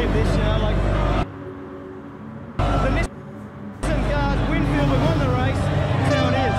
with this, you know, like the Nissan cars, Winfield, we won the race. That's how it is.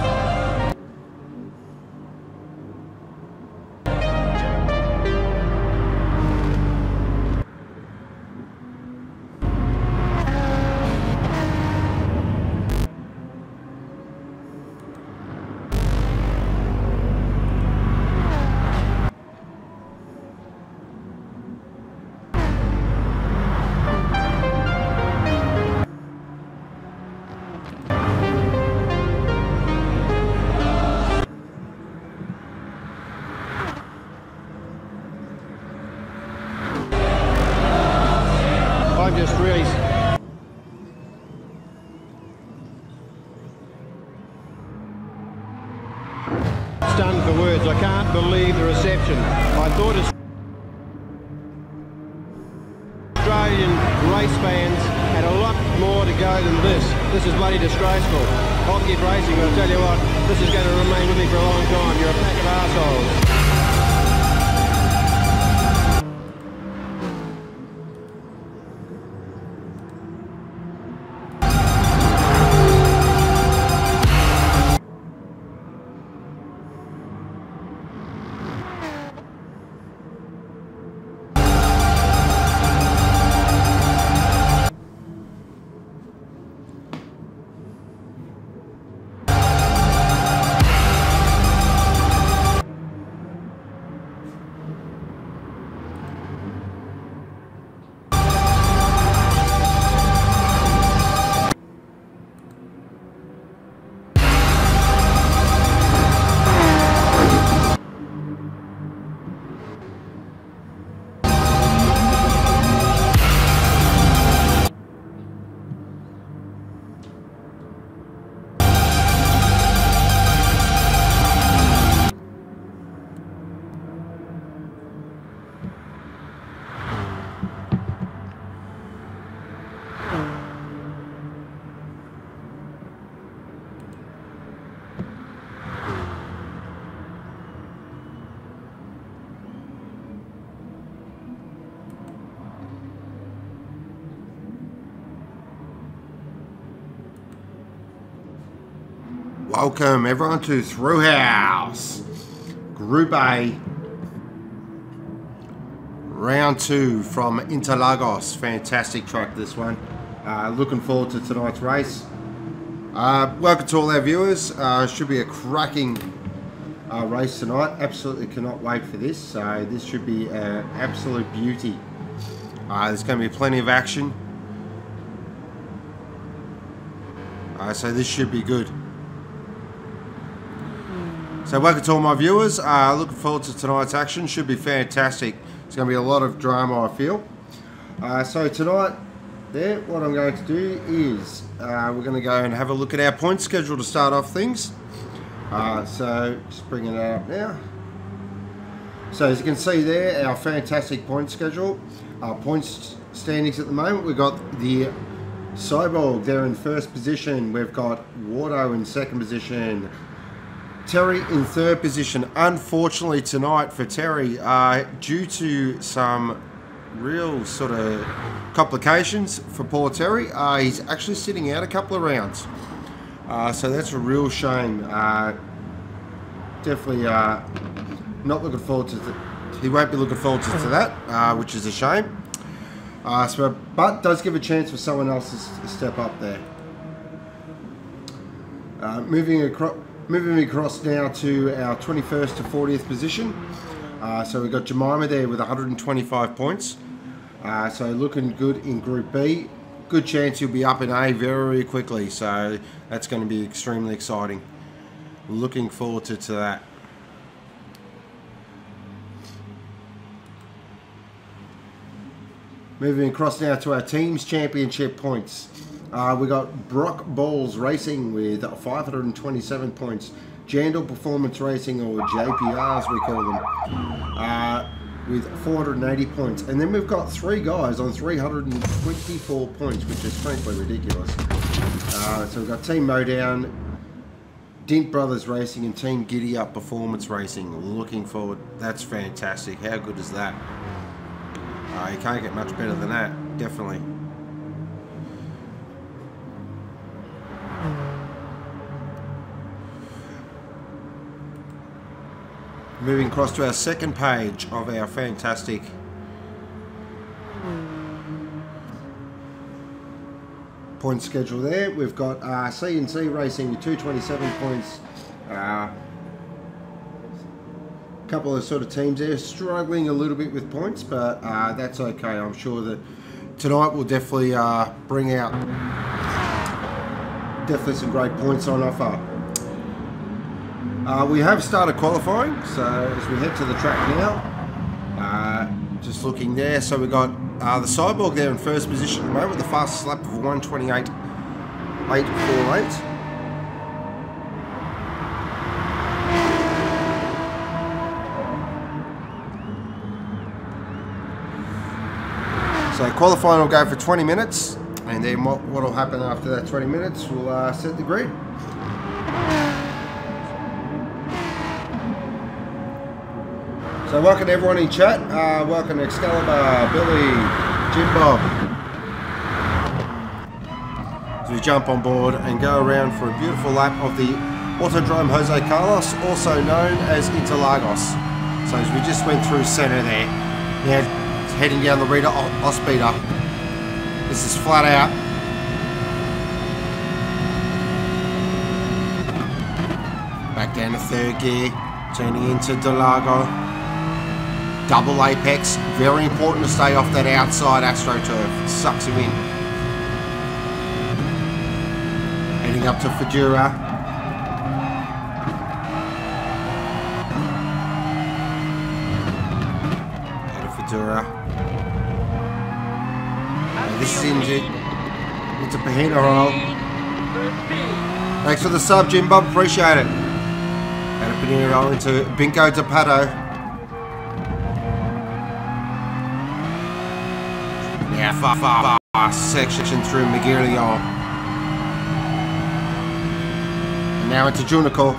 I'm just really stunned for words. I can't believe the reception. I thought Australian race fans had a lot more to go than this. This is bloody disgraceful. I'll keep racing, but I'll tell you what, this is going to remain with me for a long time. You're a pack of arseholes. Welcome everyone to Thrillhouse, Group A, Round 2 from Interlagos. Fantastic track this one. Looking forward to tonight's race. Welcome to all our viewers. Should be a cracking race tonight. Absolutely cannot wait for this. So this should be an absolute beauty. There's going to be plenty of action. So this should be good. So welcome to all my viewers. Looking forward to tonight's action. Should be fantastic. It's going to be a lot of drama, I feel. So tonight, what I'm going to do is we're going to go and have a look at our point schedule to start off things. So just bringing it up now. So as you can see there, our fantastic point schedule. Points standings at the moment. We've got the Cyborg there in first position. We've got Wardo in second position. Terry in third position. Unfortunately tonight for Terry, due to some real sort of complications for poor Terry, he's actually sitting out a couple of rounds. So that's a real shame. Definitely not looking forward to he won't be looking forward to that, which is a shame. But does give a chance for someone else to step up there. Moving across now to our 21st to 40th position. So we've got Jemima there with 125 points. So looking good in Group B. Good chance he'll be up in A very quickly. So that's going to be extremely exciting. Looking forward to that. Moving across now to our team's championship points. We got Brock Balls Racing with 527 points. Jandal Performance Racing, or JPR as we call them, with 480 points. And then we've got three guys on 324 points, which is frankly ridiculous. So we've got Team Modown, Dint Brothers Racing, and Team Giddy Up Performance Racing. Looking forward. That's fantastic. How good is that? You can't get much better than that, definitely. Moving across to our second page of our fantastic point schedule there. We've got C&C Racing with 227 points. Couple of sort of teams there struggling a little bit with points, but that's okay. I'm sure that tonight will definitely bring out some great points on offer. We have started qualifying, so as we head to the track now, just looking there, so we've got the Cyborg there in first position at the moment with the fastest lap of 1:28.848. So qualifying will go for 20 minutes, and then what will happen after that 20 minutes, we'll set the grid. So welcome to everyone in chat, welcome to Excalibur, Billy, Jim Bob. So we jump on board and go around for a beautiful lap of the Autodrome Jose Carlos, also known as Interlagos. So as we just went through centre there, now heading down the Rita Ospita. This is flat out. Back down to third gear, turning into Delago. Double apex, very important to stay off that outside AstroTurf. It sucks you in. Heading up to Fedura. Out of Fedura. This is into Pahina roll. Thanks for the sub, Jim Bob. Appreciate it. Out of Pahina roll into Binko de Pato. Now far section through Magirio. And now into Junico.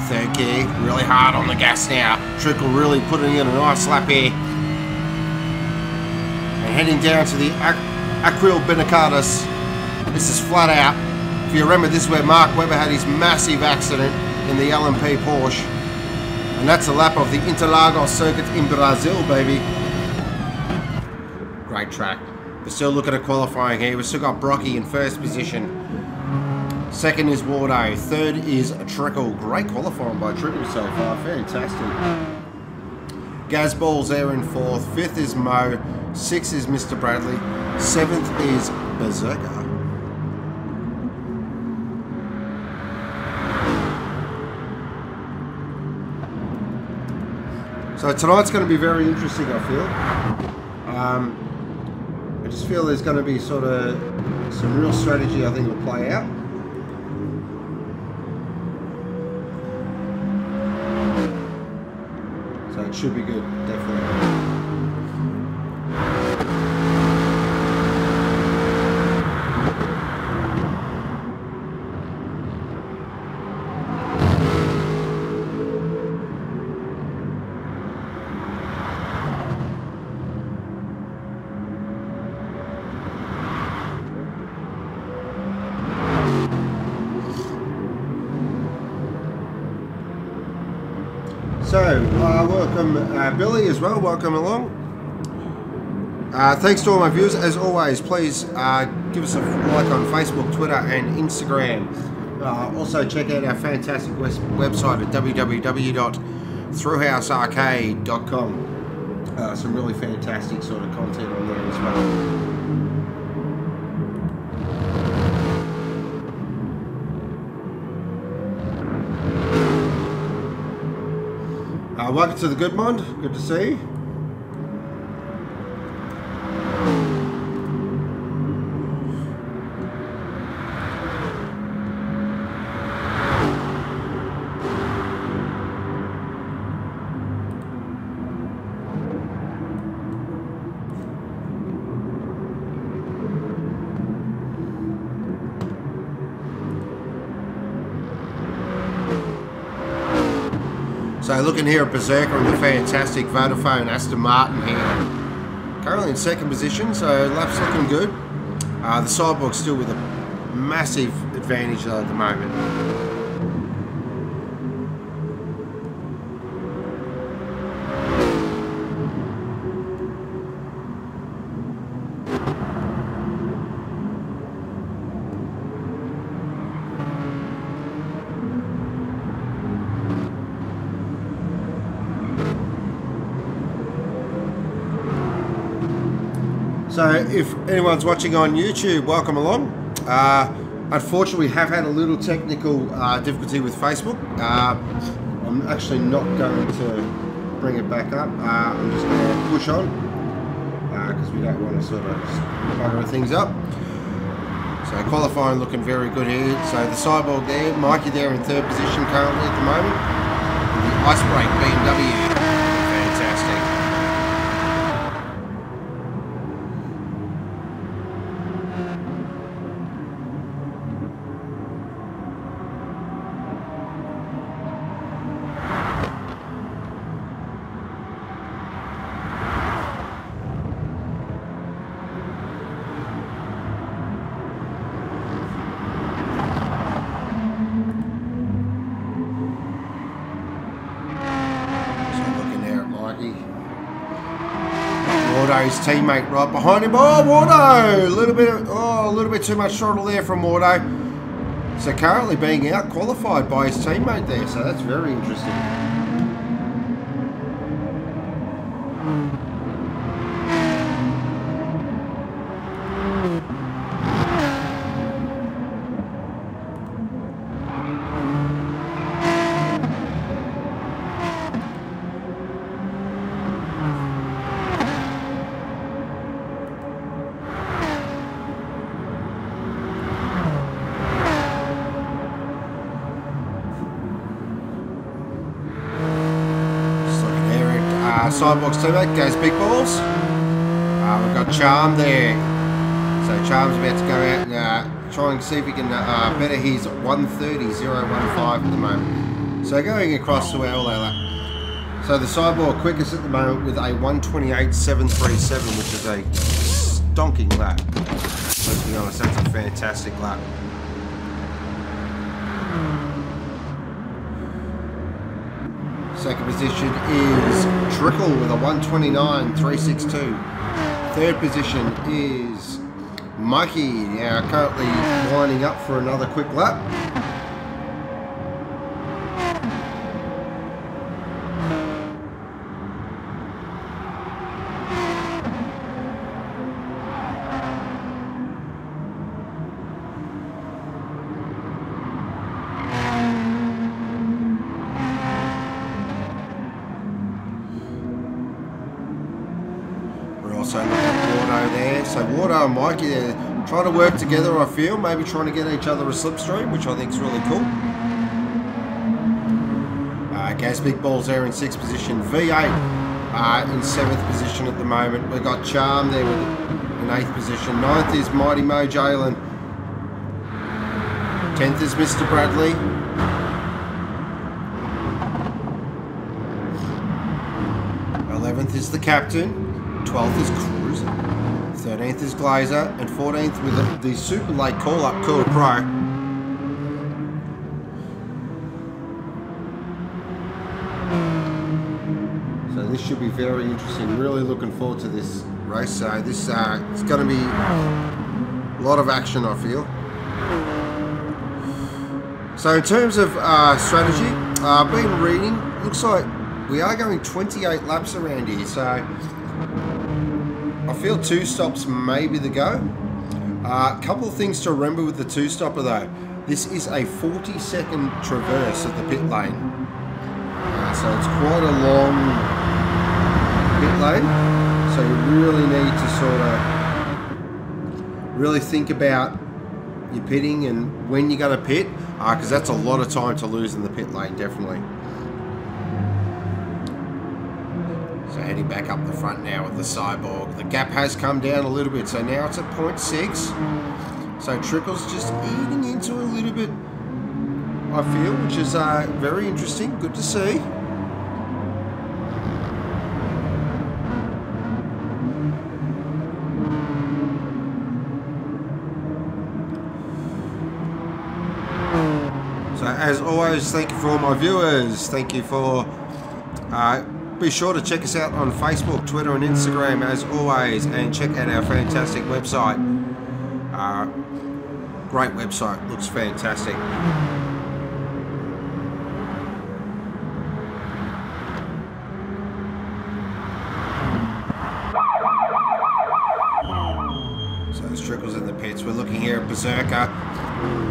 Third gear, really hard on the gas now. Trickle really putting in a nice lap here. And heading down to the Aquil Benacardas. This is flat out. If you remember, this is where Mark Webber had his massive accident in the LMP Porsche. And that's a lap of the Interlagos circuit in Brazil, baby. Great track. We're still looking at qualifying here. We've still got Brocky in first position. Second is Wardo. Third is Trickle. Great qualifying by Trickle so far. Fantastic. Gazball's there in fourth. Fifth is Mo. Sixth is Mr. Bradley. Seventh is Berserker. So tonight's going to be very interesting, I feel. I just feel there's going to be sort of some real strategy I think will play out. So it should be good, definitely. So, welcome Billy as well, welcome along. Thanks to all my viewers. As always, please give us a like on Facebook, Twitter and Instagram. Also check out our fantastic website at www.thrillhousearcade.com. Some really fantastic sort of content on there as well. Welcome to the Goodmond. Good to see you. So So looking here at Berserker and the fantastic Vodafone Aston Martin here. Currently in second position, so lap's looking good. The Cyborg's still with a massive advantage though at the moment. So if anyone's watching on YouTube, welcome along. Unfortunately, we have had a little technical difficulty with Facebook. I'm actually not going to bring it back up. I'm just going to push on because we don't want to sort of bugger things up. So qualifying looking very good here. So the Cyborg there, Mikey there in third position currently at the moment. The Icebreak BMW, fantastic. His teammate right behind him. Oh, Wardo! A little bit too much throttle there from Wardo. So currently being out qualified by his teammate there. So that's very interesting. Cyborg's teammate goes big balls. We've got Charm there. So Charm's about to go out and try and see if he can better his 1:30.015 at the moment. So going across to our lap. So the Cyborg quickest at the moment with a 1:28.737, which is a stonking lap. Let's be honest, that's a fantastic lap. Second position is Trickle with a 1:29.362. Third position is Mikey, now currently lining up for another quick lap. Also looking at Wardo there. So Wardo and Mikey there trying to work together, I feel. Maybe trying to get each other a slipstream, which I think is really cool. Gaz Big Balls there in sixth position. V8 in seventh position at the moment. We've got Charm there in eighth position. Ninth is Mighty Mo Jalen. 10th is Mr. Bradley. 11th is the captain. 12th is Cruiser, 13th is Glazer, and 14th with the super late call-up Cool Pro. So this should be very interesting. Really looking forward to this race. So this it's going to be a lot of action, I feel. So in terms of strategy, I've been reading. Looks like we are going 28 laps around here. So I feel two stops may be the go. A couple of things to remember with the two stopper though. This is a 40-second traverse of the pit lane. So it's quite a long pit lane. So you really need to sort of really think about your pitting and when you're going to pit, because that's a lot of time to lose in the pit lane, definitely. So heading back up the front now with the Cyborg. The gap has come down a little bit, so now it's at 0.6. So Trickle's just eating into a little bit, I feel, which is very interesting. Good to see. as always, thank you for all my viewers. Thank you for... be sure to check us out on Facebook, Twitter and Instagram as always, and check out our fantastic website. Great website, looks fantastic. So Trickle's in the pits. We're looking here at Berserker,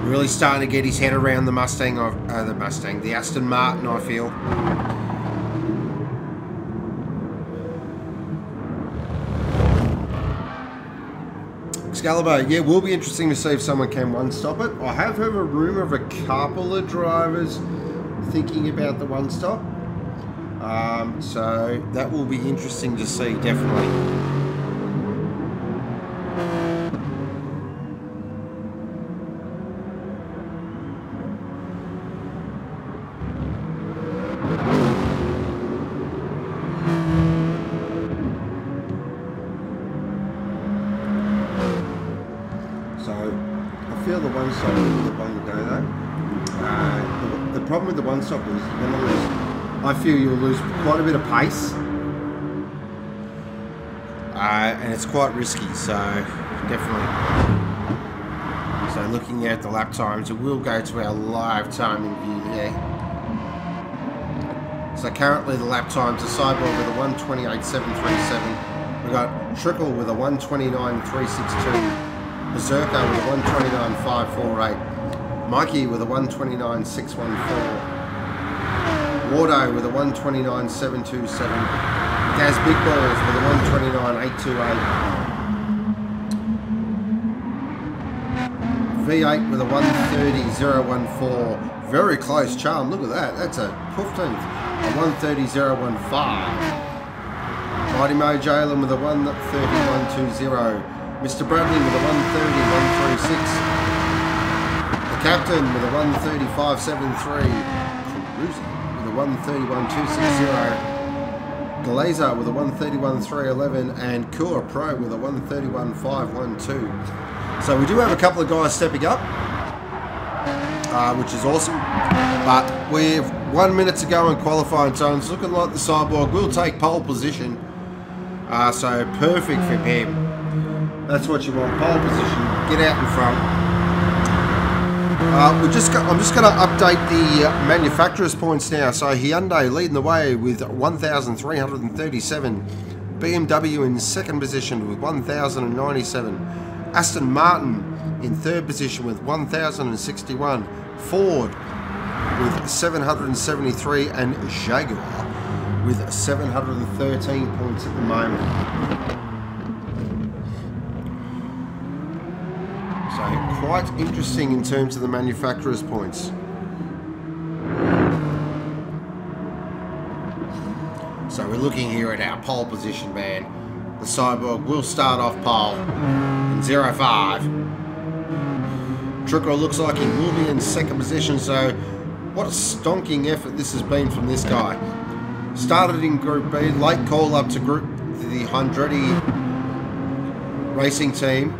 really starting to get his head around the the Aston Martin, I feel. Excalibur, yeah, will be interesting to see if someone can one-stop it. I have heard a rumour of a couple of drivers thinking about the one-stop. So that will be interesting to see, definitely. The problem with the one-stop is I feel you'll lose quite a bit of pace, and it's quite risky, so definitely. So looking at the lap times, we'll go to our live timing view here. So currently the lap times are Cyborg with a 1:28.737. We've got Trickle with a 1:29.362. Berserker with a 1:29.548. Mikey with a 1:29.614. Wardo with a 1:29.727. Gaz Big Balls with a 1:29.828. V8 with a 1:30.014. Very close. Charm, look at that. That's a 15th. A 1:30.015. Mighty Mo Jalen with a 1:30.120. Mr. Bradley with a 1:30.136. The Captain with a 1:35.73. Cruising with a 1:31.260. Glazer with a 1:31.311. And Kua Pro with a 1:31.512. So we do have a couple of guys stepping up, which is awesome. But we've 1 minute to go in qualifying time. It's looking like the Cyborg will take pole position. So perfect for him. That's what you want, pole position, get out in front. I'm just going to update the manufacturer's points now. So Hyundai leading the way with 1,337. BMW in second position with 1,097. Aston Martin in third position with 1,061. Ford with 773 and Jaguar with 713 points at the moment. So quite interesting in terms of the manufacturer's points. So we're looking here at our pole position, man. The Cyborg will start off pole in 05. Trickle looks like he will be in second position, so what a stonking effort this has been from this guy. Started in Group B, late call up to the Andretti racing team.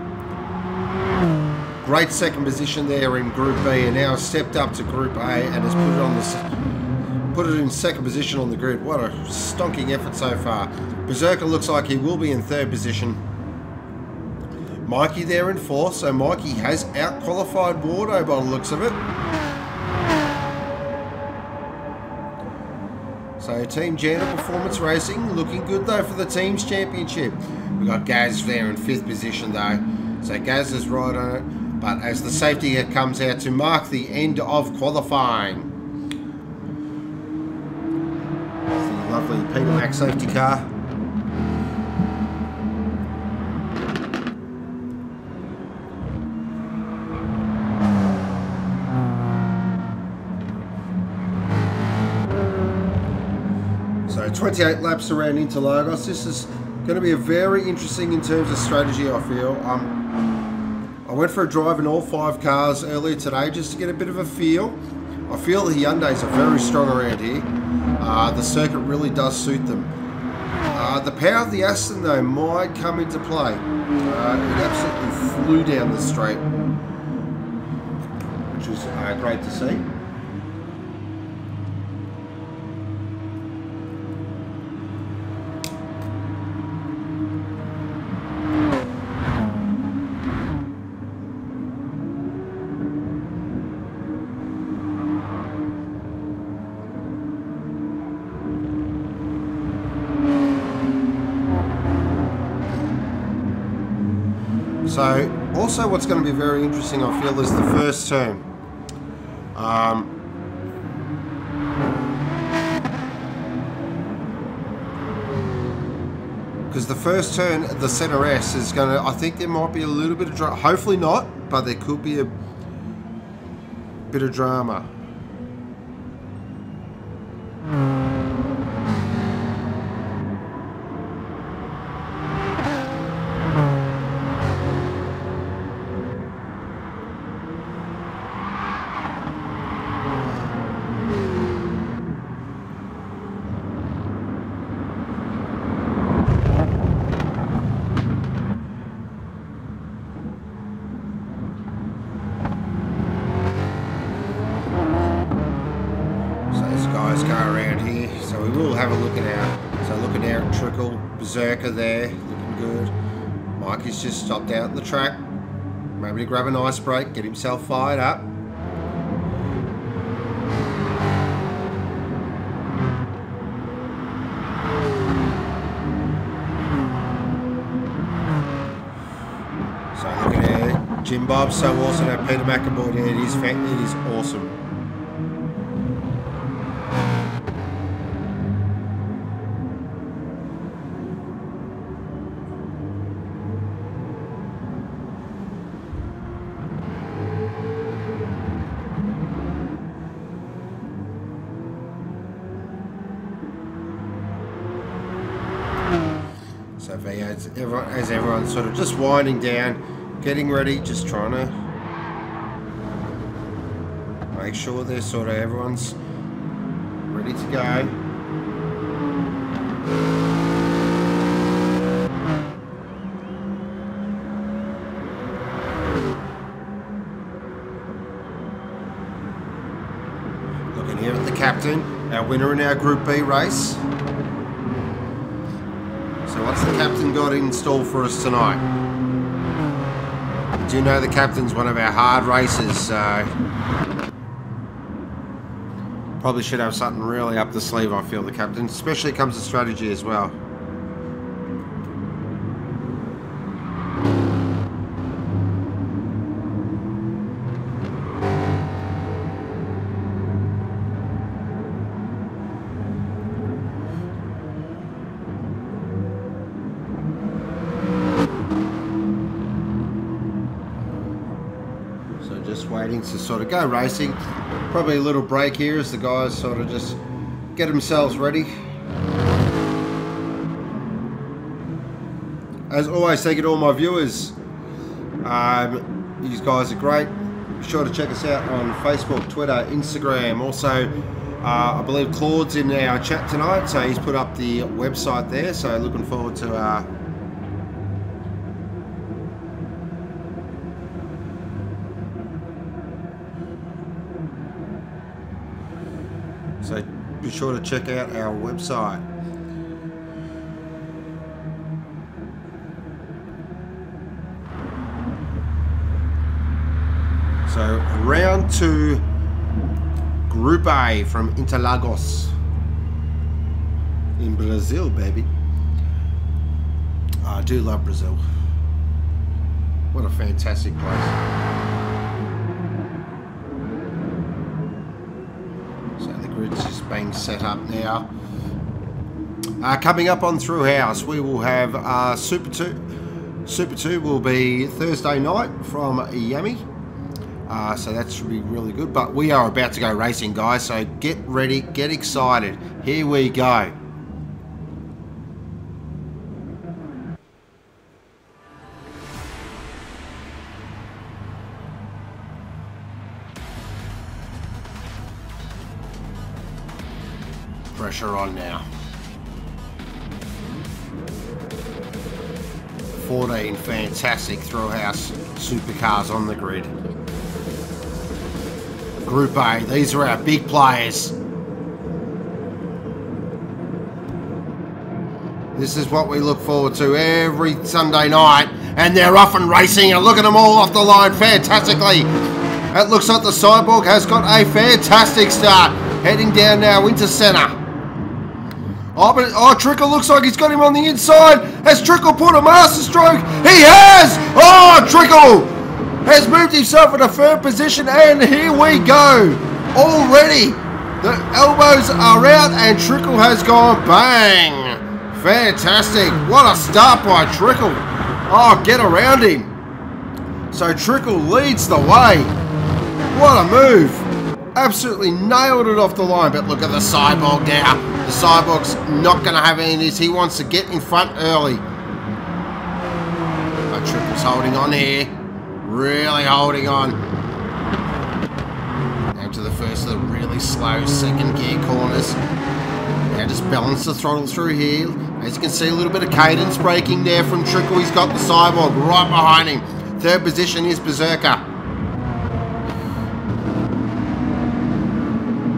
Great second position there in Group B, and now stepped up to Group A and has put it in second position on the grid. What a stonking effort so far. Berserker looks like he will be in third position. Mikey there in fourth, so Mikey has out-qualified Wardo by the looks of it. So Team Jana Performance Racing looking good though for the team's championship. We've got Gaz there in fifth position though. So Gaz is right on it. But as the safety comes out to mark the end of qualifying. The lovely Peter Mac safety car. So 28 laps around Interlagos. This is going to be a very interesting in terms of strategy, I feel. I went for a drive in all 5 cars earlier today just to get a bit of a feel. I feel the Hyundais are very strong around here. The circuit really does suit them. The power of the Aston though might come into play. It absolutely flew down the straight, which was great to see. So, also what's going to be very interesting, I feel, is the first turn. Because the first turn, the center S is going to, I think there might be a little bit of drama. Hopefully not, but there could be a bit of drama. Berserker there, looking good. Mikey's just stopped out the track. Maybe to grab an ice break, get himself fired up. So looking at Jim Bob, so awesome. Now Peter McAvoy there, it is awesome. As everyone's sort of just winding down, getting ready, just trying to make sure they're sort of everyone's ready to go. Looking here at the captain, our winner in our Group B race. What's the captain got in store for us tonight? Do you know the captain's one of our hard races, so probably should have something really up the sleeve, I feel, the captain, especially when it comes to strategy as well. Waiting to sort of go racing. Probably a little break here as the guys sort of just get themselves ready. As always, thank you to all my viewers. You guys are great. Be sure to check us out on Facebook, Twitter, Instagram. Also, I believe Claude's in our chat tonight, so he's put up the website there. So looking forward to so be sure to check out our website. So round 2, Group A from Interlagos in Brazil, baby. I do love Brazil. What a fantastic place. So the grid's just being set up now. Coming up on Thrillhouse, we will have Super 2. Super 2 will be Thursday night from Yami. So that should be really good. But we are about to go racing, guys. So get ready, get excited. Here we go. Pressure on now. 14 fantastic Thrillhouse Supercars on the grid. Group A, these are our big players. This is what we look forward to every Sunday night, and they're off and racing, and look at them all off the line fantastically. It looks like the Cyborg has got a fantastic start, heading down now into centre. Oh, Trickle looks like he's got him on the inside. Has Trickle put a master stroke? He has! Oh, Trickle has moved himself in a third position, and here we go. Already, the elbows are out, and Trickle has gone bang. Fantastic. What a start by Trickle. Oh, get around him. So Trickle leads the way. What a move. Absolutely nailed it off the line. But look at the Cyborg now. The Cyborg's not going to have any of this. He wants to get in front early. But Trickle's holding on here. Really holding on. Now to the first of the really slow second gear corners. Now just balance the throttle through here. As you can see, a little bit of cadence braking there from Trickle. He's got the Cyborg right behind him. Third position is Berserker.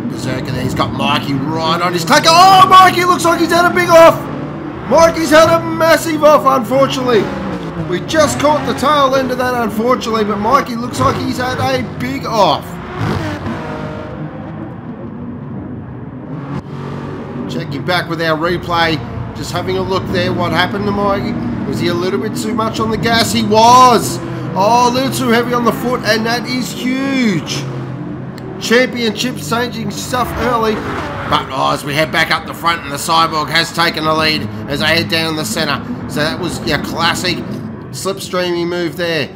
Berserker there, he's got Mikey right on his tackle. Oh, Mikey looks like he's had a big off. Mikey's had a massive off, unfortunately. We just caught the tail end of that, unfortunately, but Mikey looks like he's had a big off. Checking back with our replay. Just having a look there. What happened to Mikey? Was he a little bit too much on the gas? He was. Oh, a little too heavy on the foot, and that is huge. Championship changing stuff early. But as we head back up the front, and the Cyborg has taken the lead as I head down the centre. So that was your classic slipstreamy move there.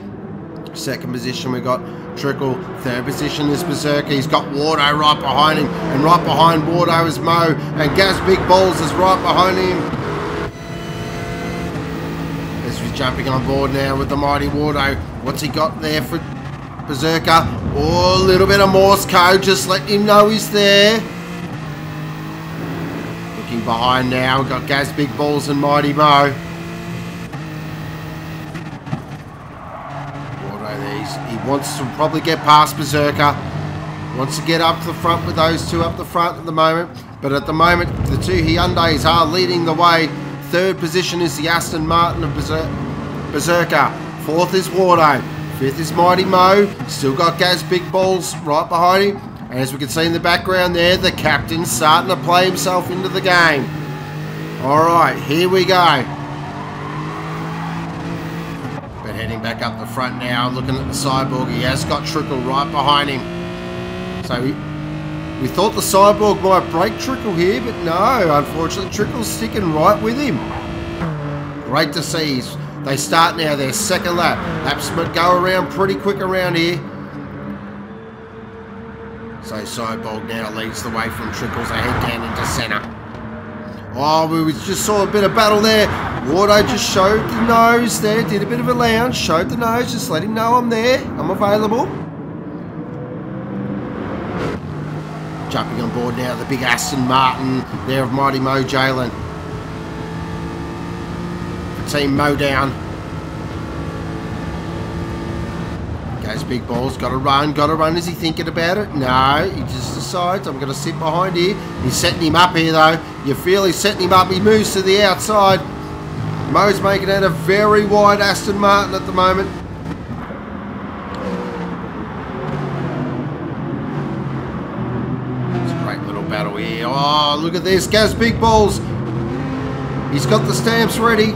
Second position we got Trickle. Third position is Berserker. He's got Wardo right behind him, and right behind Wardo is Mo, and Gaz Big Balls is right behind him. As we're jumping on board now with the mighty Wardo. What's he got there for Berserker? Oh, a little bit of Morse code, just letting him know he's there. Looking behind now, we've got Gaz Big Balls and mighty Mo. He wants to probably get past Berserker. Wants to get up to the front with those two up the front at the moment. But at the moment, the two Hyundais are leading the way. Third position is the Aston Martin of Berserker. Fourth is Wardo. Fifth is Mighty Mo. Still got Gaz Big Balls right behind him. And as we can see in the background there, the captain's starting to play himself into the game. Alright, here we go. Heading back up the front now, looking at the Cyborg. He has got Trickle right behind him. So we thought the Cyborg might break Trickle here, but no, unfortunately Trickle's sticking right with him. Great to see. They start now their second lap. Laps go around pretty quick around here. So Cyborg now leads the way from Trickle's ahead down into centre. Oh, we just saw a bit of battle there. Wardo just showed the nose there, did a bit of a lounge, showed the nose, just let him know I'm there, I'm available. Jumping on board now, the big Aston Martin there of Mighty Mo Jalen. Team Mo down. Goes Big Balls, got to run. Is he thinking about it? No, he just decides, I'm going to sit behind here. He's setting him up here though. You feel he's setting him up, he moves to the outside. Mo's making out a very wide Aston Martin at the moment. It's a great little battle here. Oh, look at this. Gaz Big Balls. He's got the stamps ready.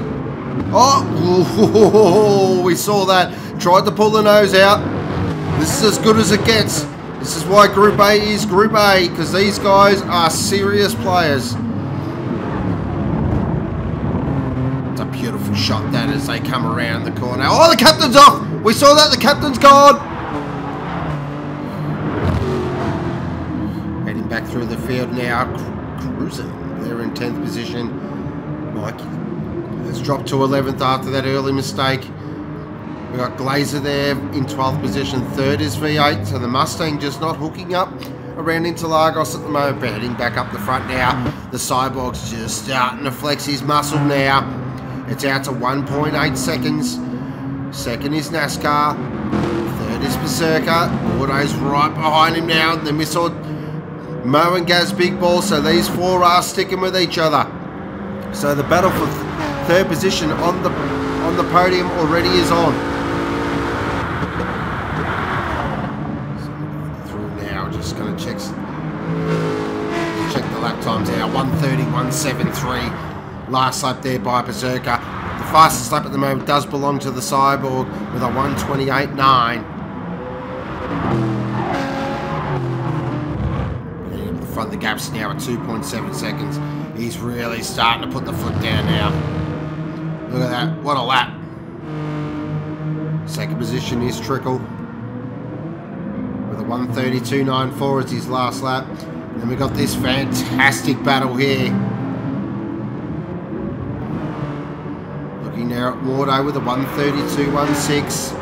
Oh, we saw that. Tried to pull the nose out. This is as good as it gets. This is why Group A is Group A, because these guys are serious players. Beautiful shot that as they come around the corner. Oh, the captain's off! We saw that, the captain's gone! Heading back through the field now, cruising. They're in 10th position. Mike has dropped to 11th after that early mistake. We've got Glazer there in 12th position. Third is V8, so the Mustang just not hooking up around Interlagos at the moment, but heading back up the front now. The Cyborg's just starting to flex his muscle now. It's out to 1.8 seconds. Second is NASCAR. Third is Berserker. Wardo's right behind him now. Then we saw Mo and Gaz Big Ball, so these four are sticking with each other. So the battle for third position on the podium already is on. So through now, just going to check the lap times out. 1:31.6. 2.73. Last lap there by Berserker. The fastest lap at the moment does belong to the Cyborg with a 1:28.9. Getting to the front of the gaps now at 2.7 seconds. He's really starting to put the foot down now. Look at that. What a lap. Second position is Trickle with a 1:32.94 as his last lap. And then we got this fantastic battle here. Looking now at Wardo with a 1:32.16.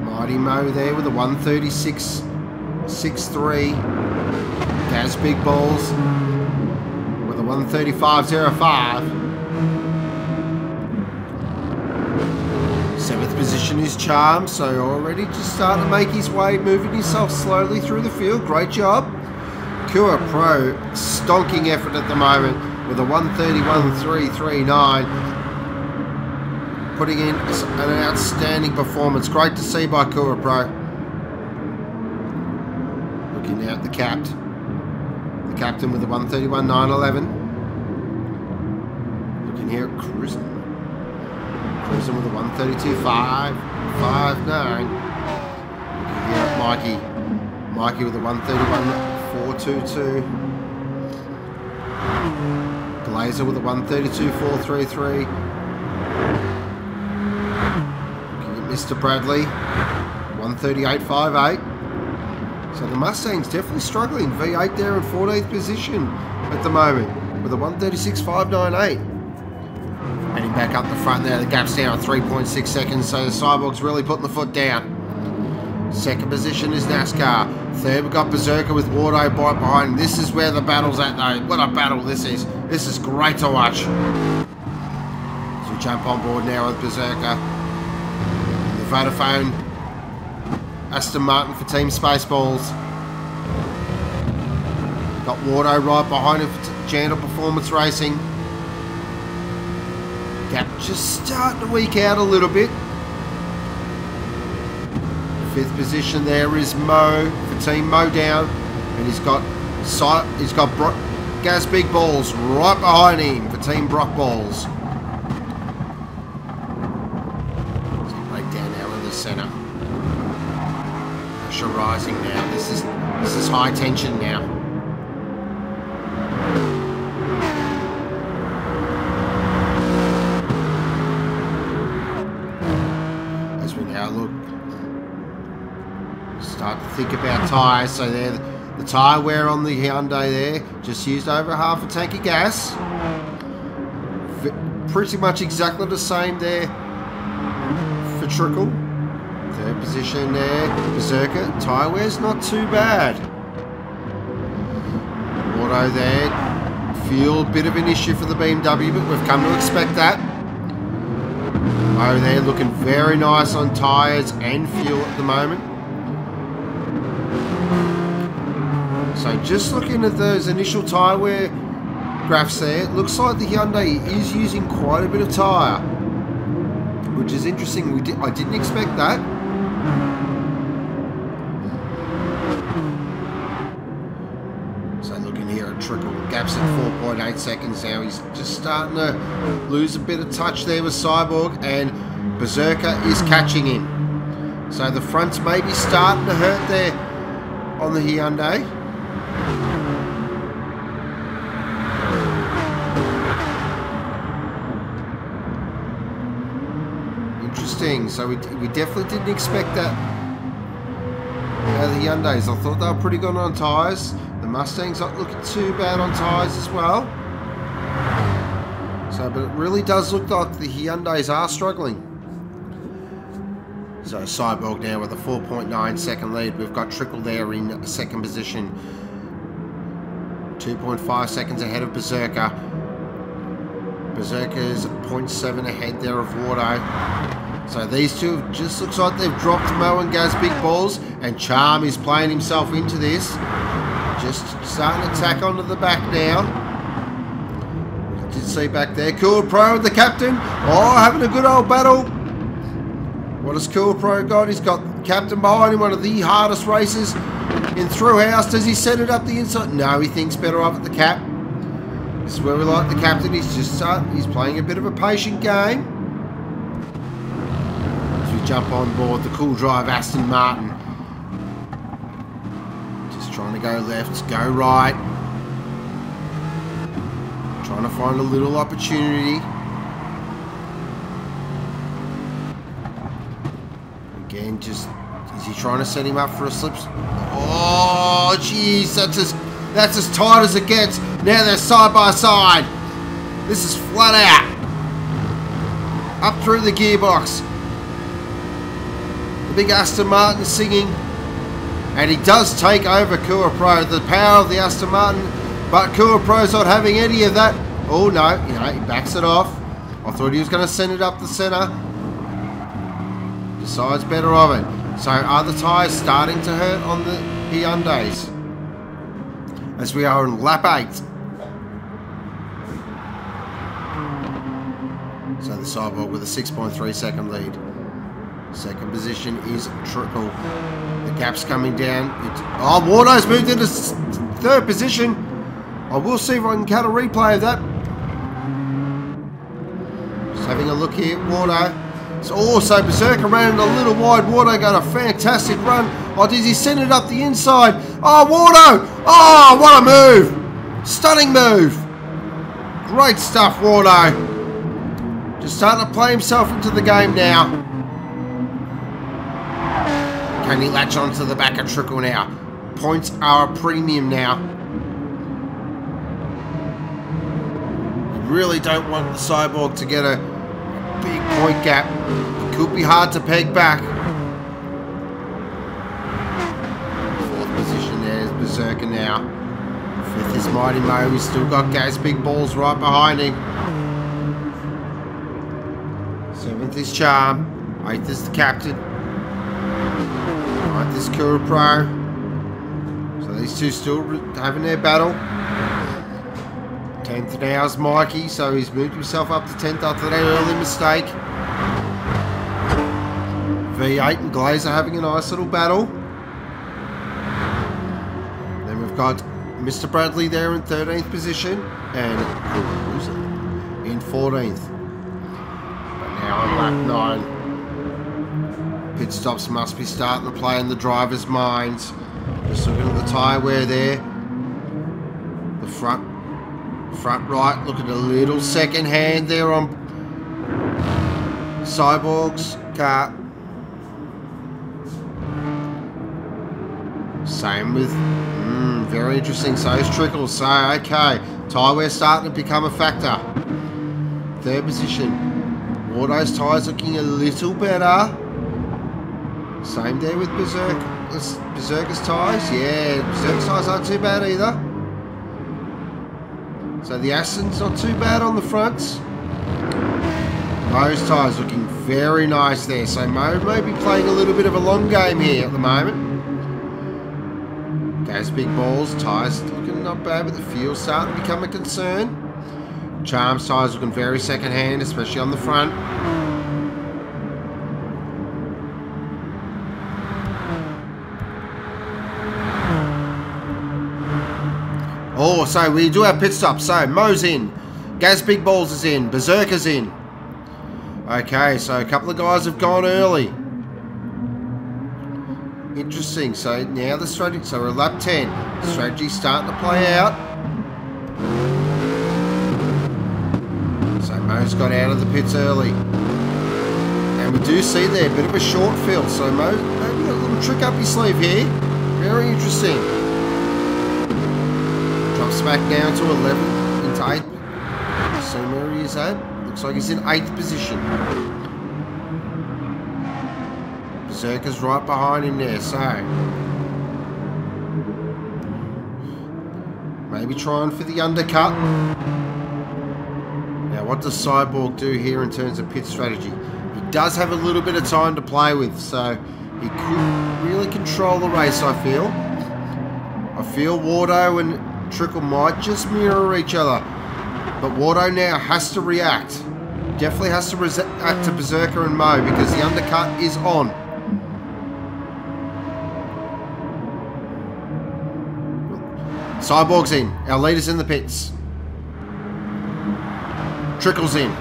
Mighty Mo there with a 1:36.63. Gaz Big Balls with a 1:35.05. Seventh position is Charm, so already just starting to make his way, moving himself slowly through the field. Great job. Kua Pro, stonking effort at the moment with a 1:31.339. Putting in an outstanding performance. Great to see by Kua Pro. Looking now at the captain with a 1:31.911. Looking here at Cruisin with a 1:32.559. Looking here at Mikey with a 1:31.422. Glazer with a 1:32.433. Looking at Mr. Bradley, 1:38.58. So the Mustang's definitely struggling. V8 there in 14th position at the moment with a 1:36.598. Heading back up the front there, the gap's down at 3.6 seconds, so the Cyborg's really putting the foot down. Second position is NASCAR. Third, we've got Berserker with Wardo right behind him. This is where the battle's at though. What a battle this is. This is great to watch. So we jump on board now with Berserker. The Vodafone Aston Martin for Team Spaceballs. Got Wardo right behind him for Jandal Performance Racing. Gap just starting to weak out a little bit. Fifth position there is Mo for Team Mo Down, and he's got Gaz Big Balls right behind him for Team Brock Balls. So break down now in the centre. Pressure rising now. This is high tension now. Start to think about tyres. So there, the tyre wear on the Hyundai there just used over half a tank of gas. Pretty much exactly the same there for Trickle. Third position there, Berserker. Tyre wear's not too bad. Auto there, fuel, bit of an issue for the BMW, but we've come to expect that. Over there looking very nice on tyres and fuel at the moment. So just looking at those initial tyre wear graphs there, it looks like the Hyundai is using quite a bit of tyre, which is interesting. I didn't expect that. So looking here at Trickle, gaps at 4.8 seconds now. He's just starting to lose a bit of touch there with Cyborg, and Berserker is catching him. So the front's maybe starting to hurt there on the Hyundai. Interesting. So we definitely didn't expect that out of the Hyundais. I thought they were pretty good on tyres. The Mustang's not looking too bad on tyres as well. So, but it really does look like the Hyundais are struggling. So Cyborg now with a 4.9 second lead. We've got Trickle there in second position. 2.5 seconds ahead of Berserker. Berserker's 0.7 ahead there of Wardo. So these two just looks like they've dropped Mo and Gaz Big Balls, and Charm is playing himself into this. Just starting to tack onto the back now. You did see back there, Cool Pro, the captain. Oh, having a good old battle. What has Cool Pro got? He's got captain behind him, one of the hardest races in Thrillhouse. Does he set it up the inside? No, he thinks better of it, the cap. This is where we like the captain. He's just he's playing a bit of a patient game. As we jump on board the cool drive Aston Martin. Just trying to go left, go right. Trying to find a little opportunity. Again, just is he trying to set him up for a slip? Oh, jeez, that's as tight as it gets. Now they're side by side. This is flat out. Up through the gearbox. The big Aston Martin singing. And he does take over Kura Pro. The power of the Aston Martin. But Kura Pro's not having any of that. Oh no, you know, he backs it off. I thought he was going to send it up the centre. Decides better of it. So are the tyres starting to hurt on the Hyundais? As we are in lap 8. So the Cyborg with a 6.3 second lead. Second position is Trickle. The gap's coming down. Oh, Wardo's moved into third position. I will see if I can cut a replay of that. Just having a look here. Wardo. It's also Berserker ran a little wide. Wardo got a fantastic run. Oh, did he send it up the inside? Oh, Wardo! Oh, what a move! Stunning move! Great stuff, Wardo. Just starting to play himself into the game now. Can he latch onto the back of Trickle now? Points are a premium now. You really don't want the Cyborg to get a big point gap. It could be hard to peg back. Fourth position there is Berserker now. Fifth is Mighty Mo. He's still got Gaz Big Balls right behind him. Seventh is Charm. Eighth is the Captain. Ninth is Kura Pro. So these two still having their battle. 10th now is Mikey, so he's moved himself up to 10th after that early mistake. V8 and Glazer having a nice little battle. Then we've got Mr. Bradley there in 13th position and Cruiser in 14th. But now on lap 9. Pit stops must be starting to play in the driver's minds. Just looking at the tyre wear there. The front right, look at a little second hand there on Cyborg's car. Same with, very interesting, so is Trickle. So, okay, tyre wear starting to become a factor. Third position, Wardo's tyres looking a little better. Same there with Berserker's tyres. Yeah, Berserker's tyres aren't too bad either. So the Aston's not too bad on the fronts. Mo's tyres looking very nice there. So Mo may be playing a little bit of a long game here at the moment. Gaz Big Balls, tyres looking not bad, but the fuel's starting to become a concern. Charm's tyres looking very second hand, especially on the front. Oh, so we do have pit stops. So Mo's in, Gaz Big Balls is in, Berserker's in. Okay, so a couple of guys have gone early. Interesting. So now the strategy. So we're at lap 10. The strategy's starting to play out. So Mo's got out of the pits early, and we do see there a bit of a short field. So Mo maybe got a little trick up his sleeve here. Very interesting. Drops back down to 11 into 8. So where he is at? Looks like he's in 8th position. Berserker's right behind him there, so maybe trying for the undercut. Now what does Cyborg do here in terms of pit strategy? He does have a little bit of time to play with, so he could really control the race, I feel. I feel Wardo and Trickle might just mirror each other, but Wardo now has to react. Definitely has to react to Berserker and Mo because the undercut is on. Cyborg's in. Our leader's in the pits. Trickle's in.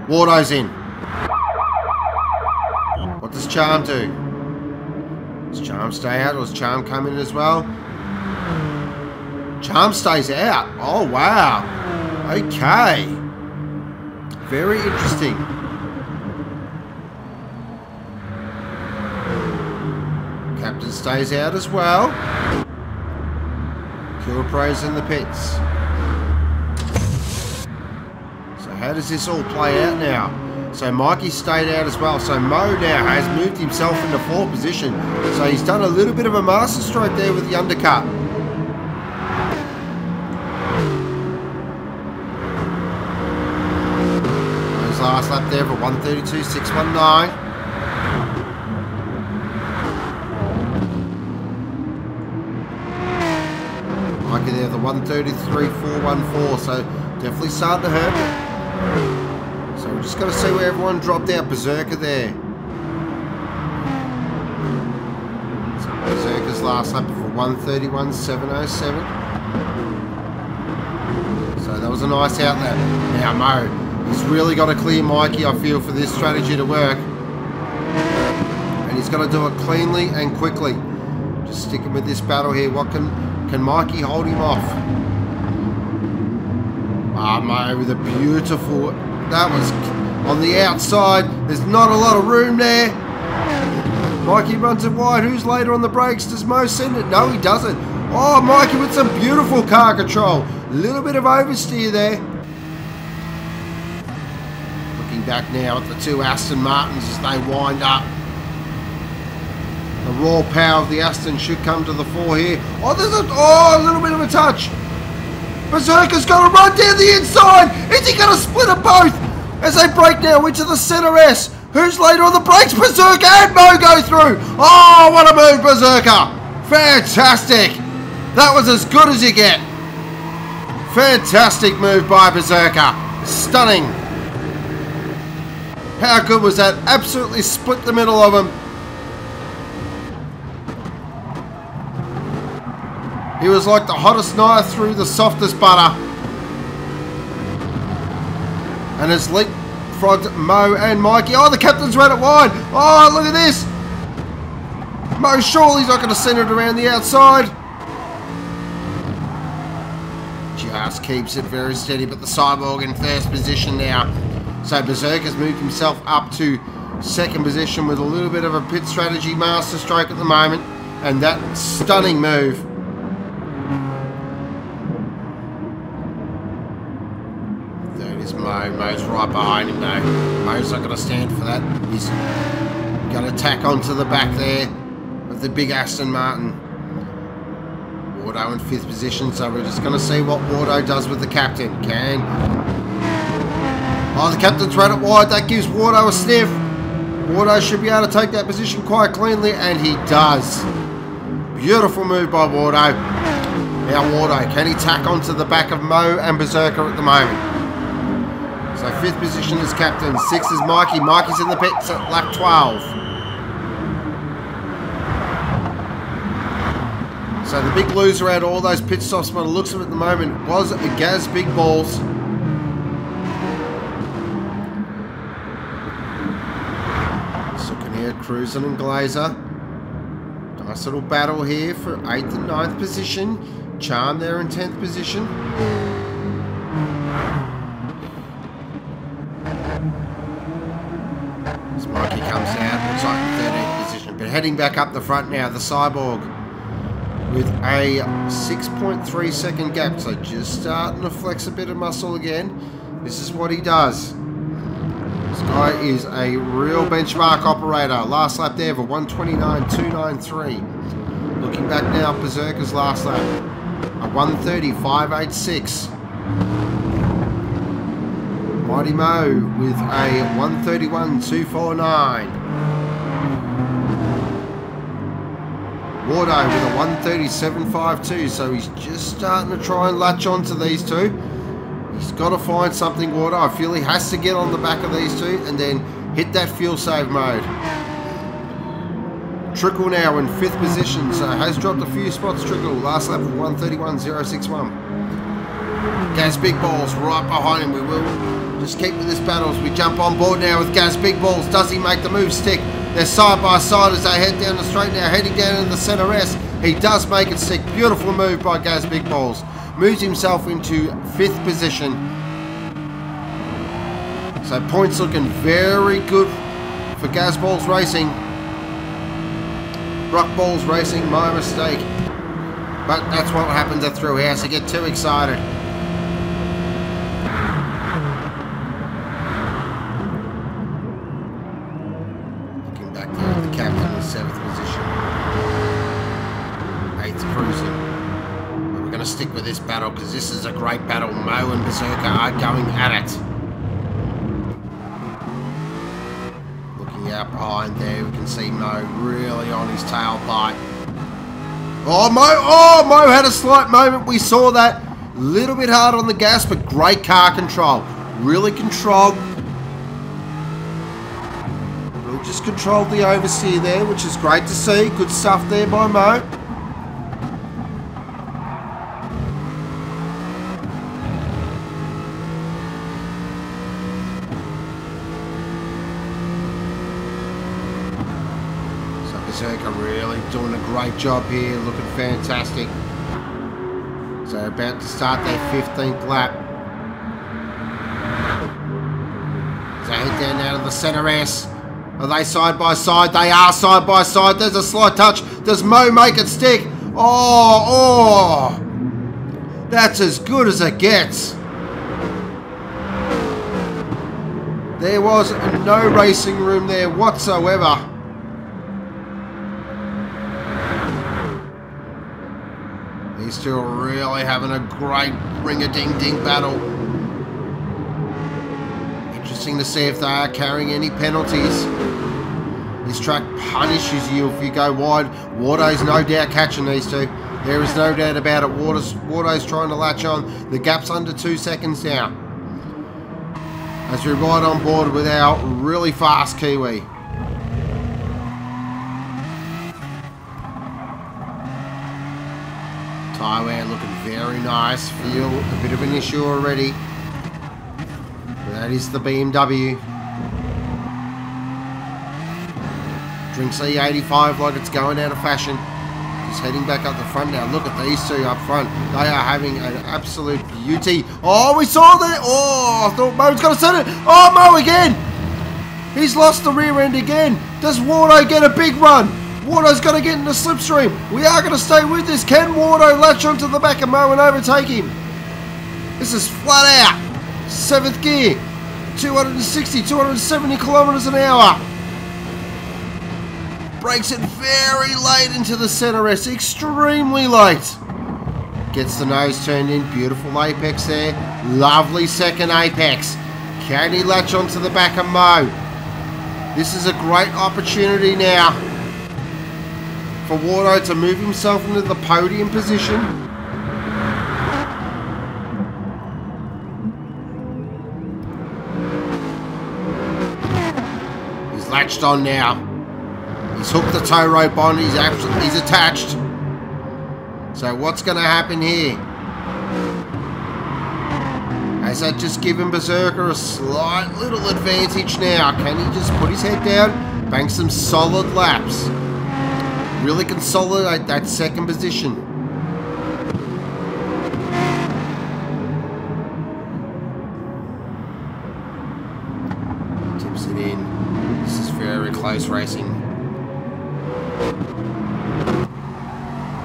Wardo's in. What does Charm do? Does Charm stay out or does Charm come in as well? Charm stays out. Oh, wow. Okay. Very interesting. Captain stays out as well. Kilpra's in the pits. So how does this all play out now? So Mikey stayed out as well. So Mo now has moved himself into 4th position. So he's done a little bit of a master stroke there with the undercut. Mo's last lap there for 132.619. Mikey there, the 133.414, so definitely starting to hurt. So we're just going to see where everyone dropped out. Berserker there. So Berserker's last lap for 131.707. So that was a nice outlet. Now Mo, he's really got to clear Mikey, I feel, for this strategy to work. And he's got to do it cleanly and quickly. Just sticking with this battle here. What can Mikey hold him off? Ah, Mo with a beautiful... That was on the outside. There's not a lot of room there. Mikey runs it wide. Who's later on the brakes? Does Mo send it? No, he doesn't. Oh, Mikey with some beautiful car control. A little bit of oversteer there. Looking back now at the two Aston Martins as they wind up. The raw power of the Aston should come to the fore here. Oh, there's a little bit of a touch. Berserker's got to run down the inside. Is he going to split them both as they break now into the center S? Who's later on the brakes? Berserker and Mo go through. Oh, what a move, Berserker. Fantastic. That was as good as you get. Fantastic move by Berserker. Stunning. How good was that? Absolutely split the middle of them. He was like the hottest knife through the softest butter. And it's leapfrogged Mo and Mikey. Oh, the captain's ran it wide. Oh, look at this. Mo surely's not going to send it around the outside. Just keeps it very steady, but the Cyborg in 1st position now. So Berserker's moved himself up to 2nd position with a little bit of a pit strategy master stroke at the moment. And that stunning move. Mo's right behind him though. Mo's not going to stand for that. He's going to tack onto the back there of the big Aston Martin. Wardo in 5th position, so we're just going to see what Wardo does with the captain. Oh, the captain's ran it wide. That gives Wardo a sniff. Wardo should be able to take that position quite cleanly, and he does. Beautiful move by Wardo. Now Wardo, can he tack onto the back of Mo and Berserker at the moment? So 5th position is captain, 6th is Mikey. Mikey's in the pits at lap 12. So the big loser out of all those pit stops by the looks of it at the moment was Gaz Big Balls. Just looking here, Cruisin' and Glazer. Nice little battle here for 8th and 9th position. Charm there in 10th position. As Mikey comes out, looks like in 13th position. But heading back up the front now, the Cyborg with a 6.3 second gap. So just starting to flex a bit of muscle again. This is what he does. This guy is a real benchmark operator. Last lap there for 129.293. Looking back now, Berserker's last lap. A 130.586. Mighty Mo with a 131.249. Wardo with a 137.52. So he's just starting to try and latch on to these two. He's got to find something, Wardo. I feel he has to get on the back of these two and then hit that fuel save mode. Trickle now in 5th position, so has dropped a few spots. Trickle, last lap of 1:31.061. Gaz Big Balls right behind him. We will just keep with this battle as we jump on board now with Gaz Big Balls. Does he make the move stick? They're side by side as they head down the straight now, heading down in the centre S. He does make it stick. Beautiful move by Gaz Big Balls. Moves himself into 5th position. So points looking very good for Gaz Balls Racing. Rock Balls Racing, my mistake. But that's what happens at Thrillhouse. You get too excited. Looking back there at the captain in 7th position. 8th cruising. But we're going to stick with this battle because this is a great battle. Mo and Berserker are going at it. Out behind there, we can see Mo really on his tailpipe. Oh, Mo had a slight moment. We saw that. A little bit hard on the gas, but great car control. Really controlled. Really just controlled the oversteer there, which is great to see. Good stuff there by Mo. Berserker really doing a great job here, looking fantastic. So about to start their 15th lap. So head down now to the centre S. Are they side by side? They are side by side. There's a slight touch. Does Mo make it stick? Oh! That's as good as it gets. There was no racing room there whatsoever. These two are really having a great ring-a-ding-ding battle. Interesting to see if they are carrying any penalties. This track punishes you if you go wide. Wardo's no doubt catching these two. There is no doubt about it. Wardo's trying to latch on. The gap's under 2 seconds now. As we ride on board with our really fast Kiwi. Tyre wear looking very nice. Feel a bit of an issue already. But that is the BMW. Drinks E85 like it's going out of fashion. Just heading back up the front now. Look at these two up front. They are having an absolute beauty. Oh, we saw that. Oh, I thought Mo was going to set it. Oh, Mo again. He's lost the rear end again. Does Wardo get a big run? Wardo's going to get in the slipstream. We are going to stay with this. Can Wardo latch onto the back of Mo and overtake him? This is flat out. 7th gear. 260, 270 kilometers an hour. Breaks it very late into the centre S. Extremely late. Gets the nose turned in. Beautiful apex there. Lovely second apex. Can he latch onto the back of Mo? This is a great opportunity now for Wardo to move himself into the podium position. He's latched on now. He's hooked the tow rope on. He's attached. So what's going to happen here? Has that just given Berserker a slight little advantage now? Can he just put his head down, bank some solid laps? Really consolidate that second position. Tips it in. This is very close racing.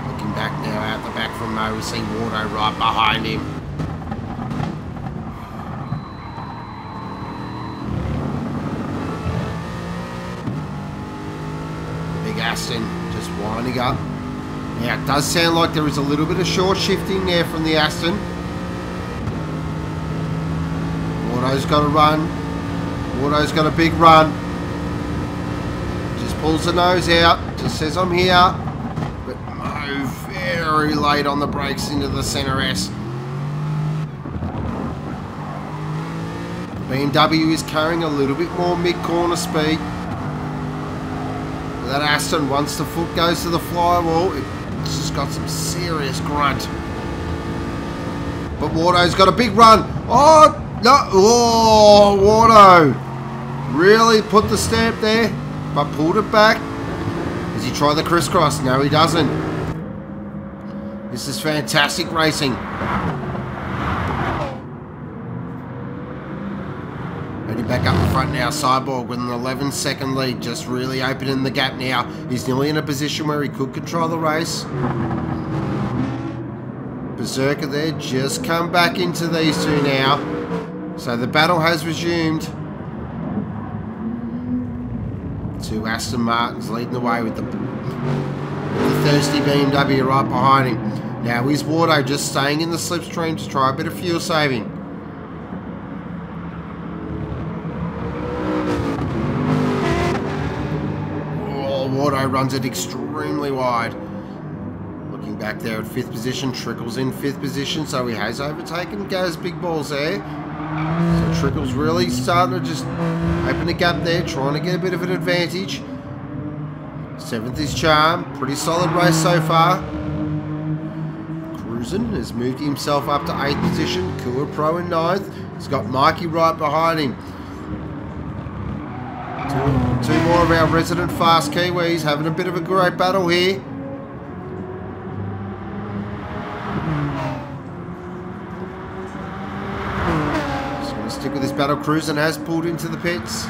Looking back now out the back from Mo, we see Wardo right behind him. Big Aston. Just winding up. Now it does sound like there is a little bit of short shifting there from the Aston. Wardo's got a run. Wardo's got a big run. Just pulls the nose out. Just says I'm here. But Mo very late on the brakes into the centre S. BMW is carrying a little bit more mid-corner speed. that Aston, once the foot goes to the firewall, it's just got some serious grunt. But Wardo's got a big run. Oh, no. Oh, Wardo really put the stamp there, but pulled it back. Does he try the crisscross? No, he doesn't. This is fantastic racing. Heading back up the front now, Cyborg with an 11-second lead, just really opening the gap now. He's nearly in a position where he could control the race. Berserker there, just come back into these two now. So the battle has resumed. Two Aston Martins leading the way with the thirsty BMW right behind him. Now is Wardo just staying in the slipstream to try a bit of fuel saving. Oh, Wardo runs it extremely wide. Looking back there at 5th position, Trickle's in 5th position, so he has overtaken Gaz Big Balls there. So Trickle's really starting to just open the gap there, trying to get a bit of an advantage. 7th is Charm, pretty solid race so far. Cruisin has moved himself up to 8th position, Kua Pro in 9th. He's got Mikey right behind him. Two more of our resident fast Kiwis having a bit of a great battle here. Stick with this battle. Cruisin has pulled into the pits.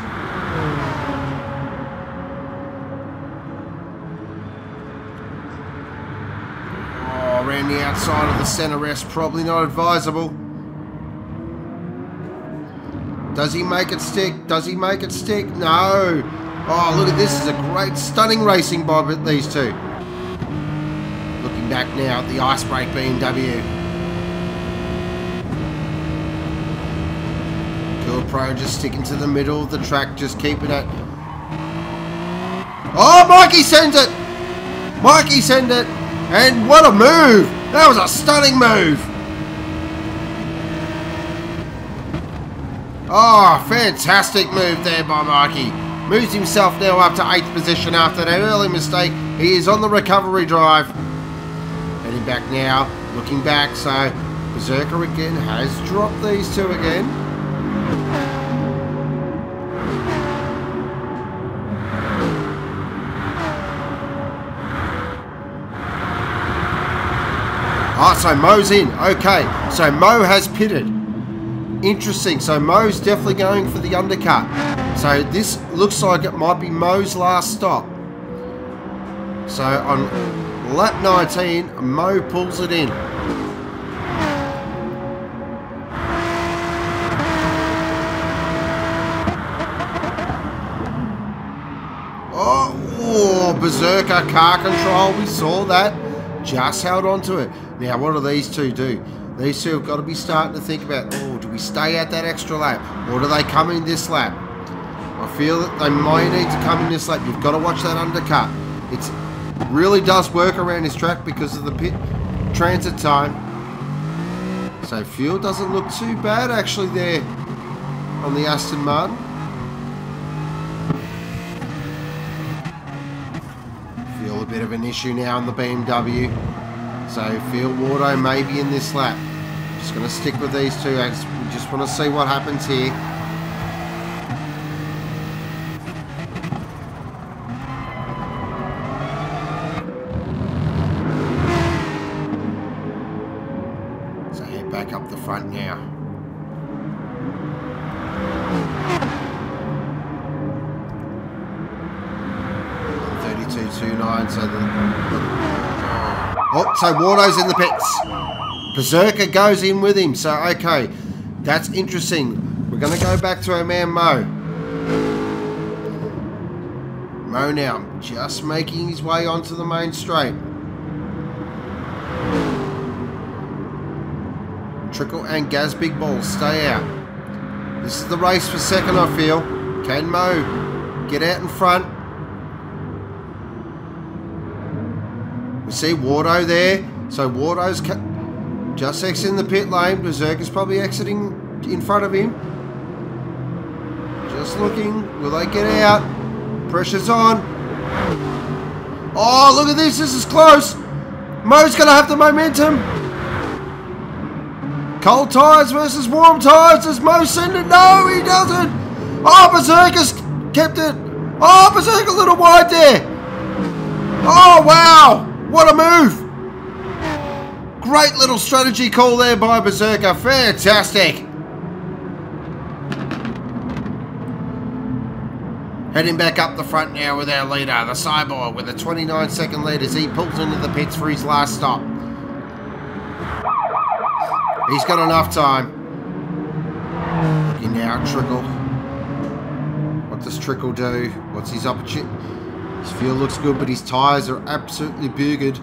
Oh, around the outside of the centre rest, probably not advisable. Does he make it stick? Does he make it stick? No. Oh, look at this. This is a great stunning racing by these two. Looking back now at the Ice Break BMW. Pro just sticking to the middle of the track, just keeping it. Oh, Mikey sends it! Mikey sent it! And what a move! That was a stunning move! Oh, fantastic move there by Mikey. Moves himself now up to 8th position after that early mistake. He is on the recovery drive. Heading back now, looking back, so Berserker again has dropped these two again. Ah, so Mo's in. Okay, so Mo has pitted. Interesting. So Mo's definitely going for the undercut. So this looks like it might be Mo's last stop. So on lap 19, Mo pulls it in. Oh, Berserker car control. We saw that. Just held on to it. Now, what do these two do? These two have got to be starting to think about, oh, do we stay at that extra lap? Or do they come in this lap? I feel that they might need to come in this lap. You've got to watch that undercut. It really does work around this track because of the pit transit time. So fuel doesn't look too bad actually there on the Aston Martin. Feel a bit of an issue now on the BMW. So feel Wardo maybe in this lap. Just going to stick with these two. We just want to see what happens here. So head back up the front now. .32.29, so Wardo's in the pits. Berserker goes in with him. So, okay, that's interesting. We're going to go back to our man Mo. Mo now just making his way onto the main straight. Trickle and Gaz Big Balls stay out. This is the race for second, I feel. Can Mo get out in front? We see Wardo there. So Wardo's just exiting the pit lane. Berserker's probably exiting in front of him. Just looking. Will they get out? Pressure's on. Oh, look at this. This is close. Mo's going to have the momentum. Cold tyres versus warm tyres. Does Mo send it? No, he doesn't. Oh, Berserker's kept it. Oh, Berserker a little wide there. Oh, wow. What a move. Great little strategy call there by Berserker. Fantastic. Heading back up the front now with our leader, the Cyborg, with a 29-second lead as he pulls into the pits for his last stop. He's got enough time. Looking now at Trickle. What does Trickle do? What's his opportunity? His fuel looks good, but his tyres are absolutely buggered.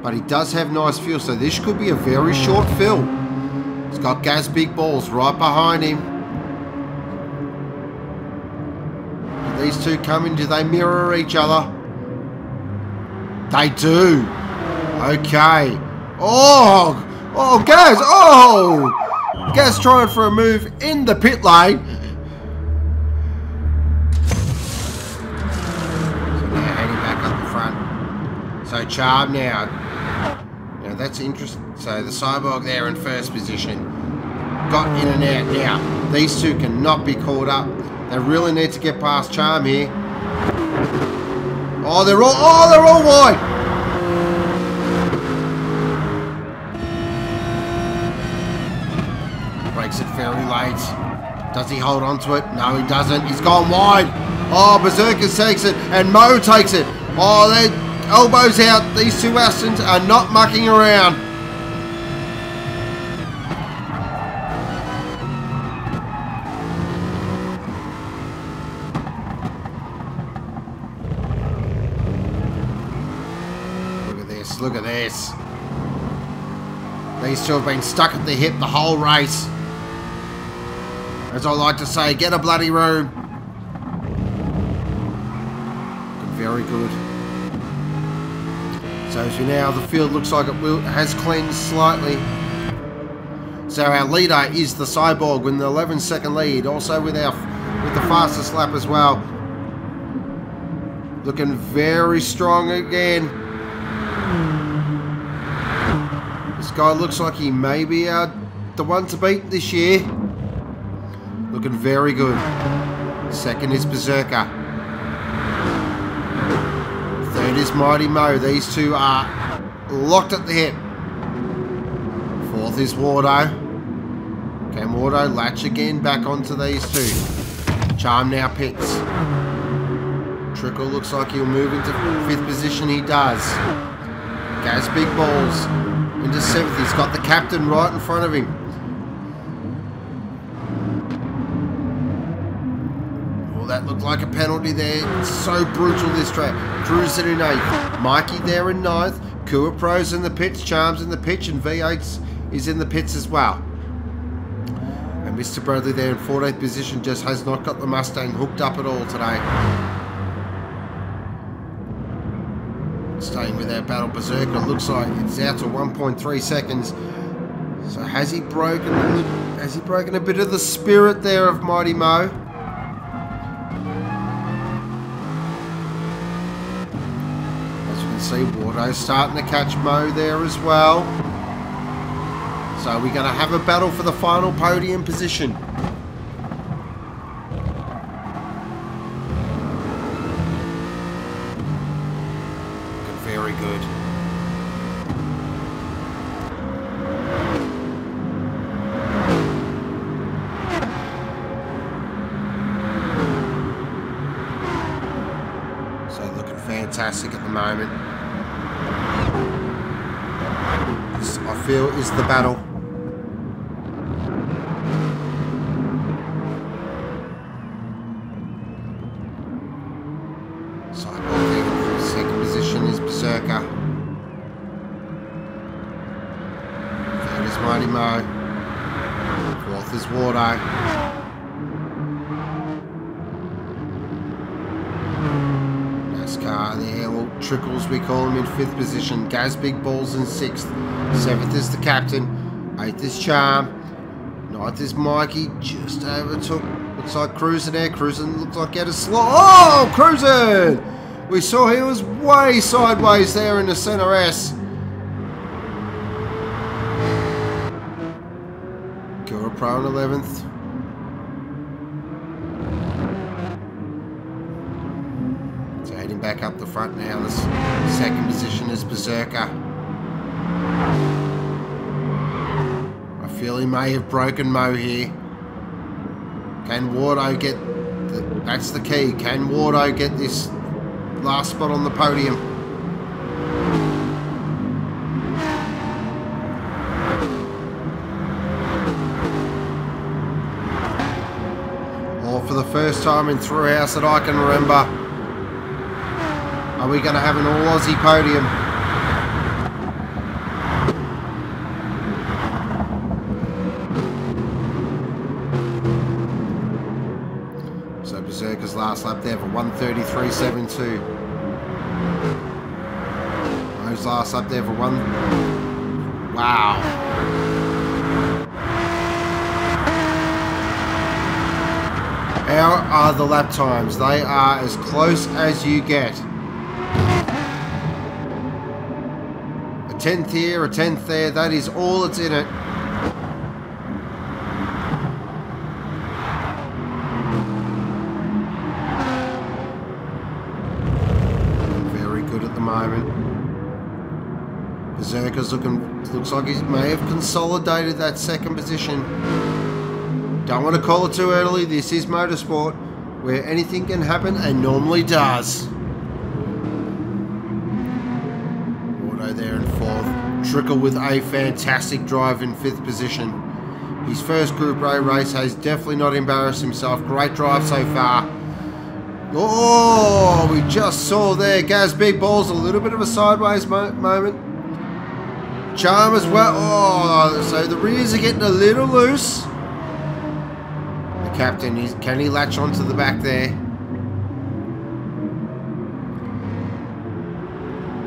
But he does have nice fuel, so this could be a very short fill. He's got Gaz Big Balls right behind him. These two come in, do they mirror each other? They do. Okay. Oh, Gaz. Oh, Gaz trying for a move in the pit lane. So now heading back up the front. So Charm now. Now that's interesting. So the Cyborg there in first position. Got in and out. Now, these two cannot be caught up. They really need to get past Charm here. Oh, they're all wide. Breaks it very late. Does he hold on to it? No, he doesn't. He's gone wide. Oh, Berserker takes it and Mo takes it. Oh, their elbows out. These two Astons are not mucking around. Look at this. These two have been stuck at the hip the whole race. As I like to say, get a bloody room. Very good. So as you now, the field looks like it has cleansed slightly. So our leader is the Cyborg with an 11-second lead. Also with the fastest lap as well. Looking very strong again. This guy looks like he may be the one to beat this year. Looking very good. Second is Berserker. Third is Mighty Mo. These two are locked at the hip. Fourth is Wardo. Can Wardo latch again back onto these two? Charm now pits. Trickle looks like he'll move into fifth position. He does. Gaz Big Balls into seventh. He's got the captain right in front of him. Oh, that looked like a penalty there. It's so brutal, this track. Cruising in eighth. Mikey there in ninth. Kua Pro's in the pits. Charms in the pitch. And V8 is in the pits as well. And Mr. Bradley there in 14th position just has not got the Mustang hooked up at all today. Staying with our battle. Berserker looks like it's out to 1.3 seconds. So has he broken a bit of the spirit there of Mighty Mo? As you can see, Wardo's starting to catch Mo there as well. So we're going to have a battle for the final podium position. Very good. So looking fantastic at the moment. This, I feel, is the battle. Second position is Berserker. Third is Mighty Mo. Fourth is Wardo. NASCAR there, all Trickles we call him in fifth position. Gaz Big Balls in sixth. Seventh is the captain. Eighth is Charm. Ninth is Mikey. Just overtook. Looks like Cruising there. Cruising looks like he had a slot. Oh, Cruising! We saw he was way sideways there in the center S. Cura Pro in 11th. So heading back up the front now. This second position is Berserker. I feel he may have broken Mo here. Can Wardo get... That's the key. Can Wardo get this last spot on the podium? Or for the first time in Thrillhouse that I can remember, are we going to have an all-Aussie podium? So Berserker's last lap there for 1:33.72. Mo's last lap there for Wow. How are the lap times? They are as close as you get. A 10th here, a 10th there, that is all that's in it. Very good at the moment. Berserker's looks like he may have consolidated that second position. Don't want to call it too early. This is motorsport, where anything can happen and normally does. Auto there in 4th. Trickle with a fantastic drive in 5th position. His first Group A race has definitely not embarrassed himself. Great drive so far. Oh, we just saw there Gaz Big Balls, a little bit of a sideways moment. Charm as well. Oh, so the rears are getting a little loose. Captain, can he latch onto the back there?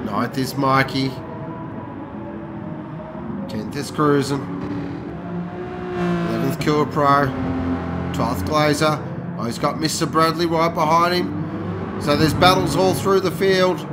9th is Mikey. 10th is Cruising. 11th Cura Pro. 12th Glazer. Oh, he's got Mr. Bradley right behind him. So there's battles all through the field.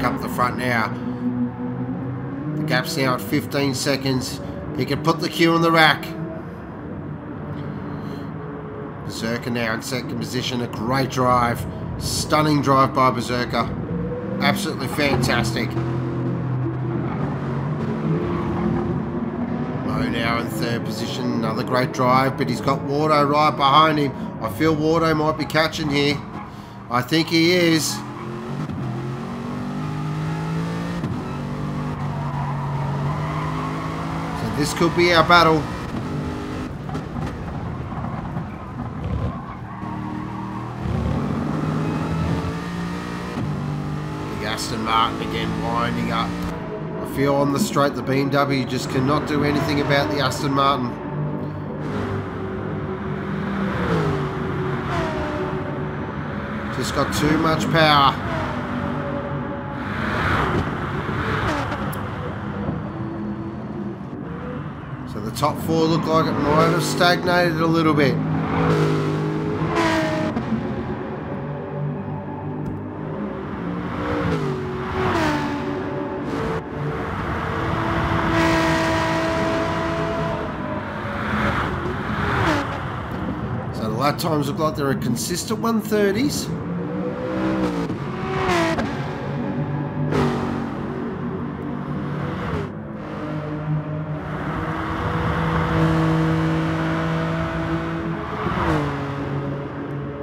Up the front now. The gap's now at 15 seconds. He can put the Q in the rack. Berserker now in second position. A great drive. Stunning drive by Berserker. Absolutely fantastic. Mo now in third position. Another great drive, but he's got Wardo right behind him. I feel Wardo might be catching here. I think he is. This could be our battle. Big Aston Martin again winding up. I feel on the straight the BMW just cannot do anything about the Aston Martin. Just got too much power. The top 4 look like it might have stagnated a little bit. So the lap times look like they're a consistent 1:30s.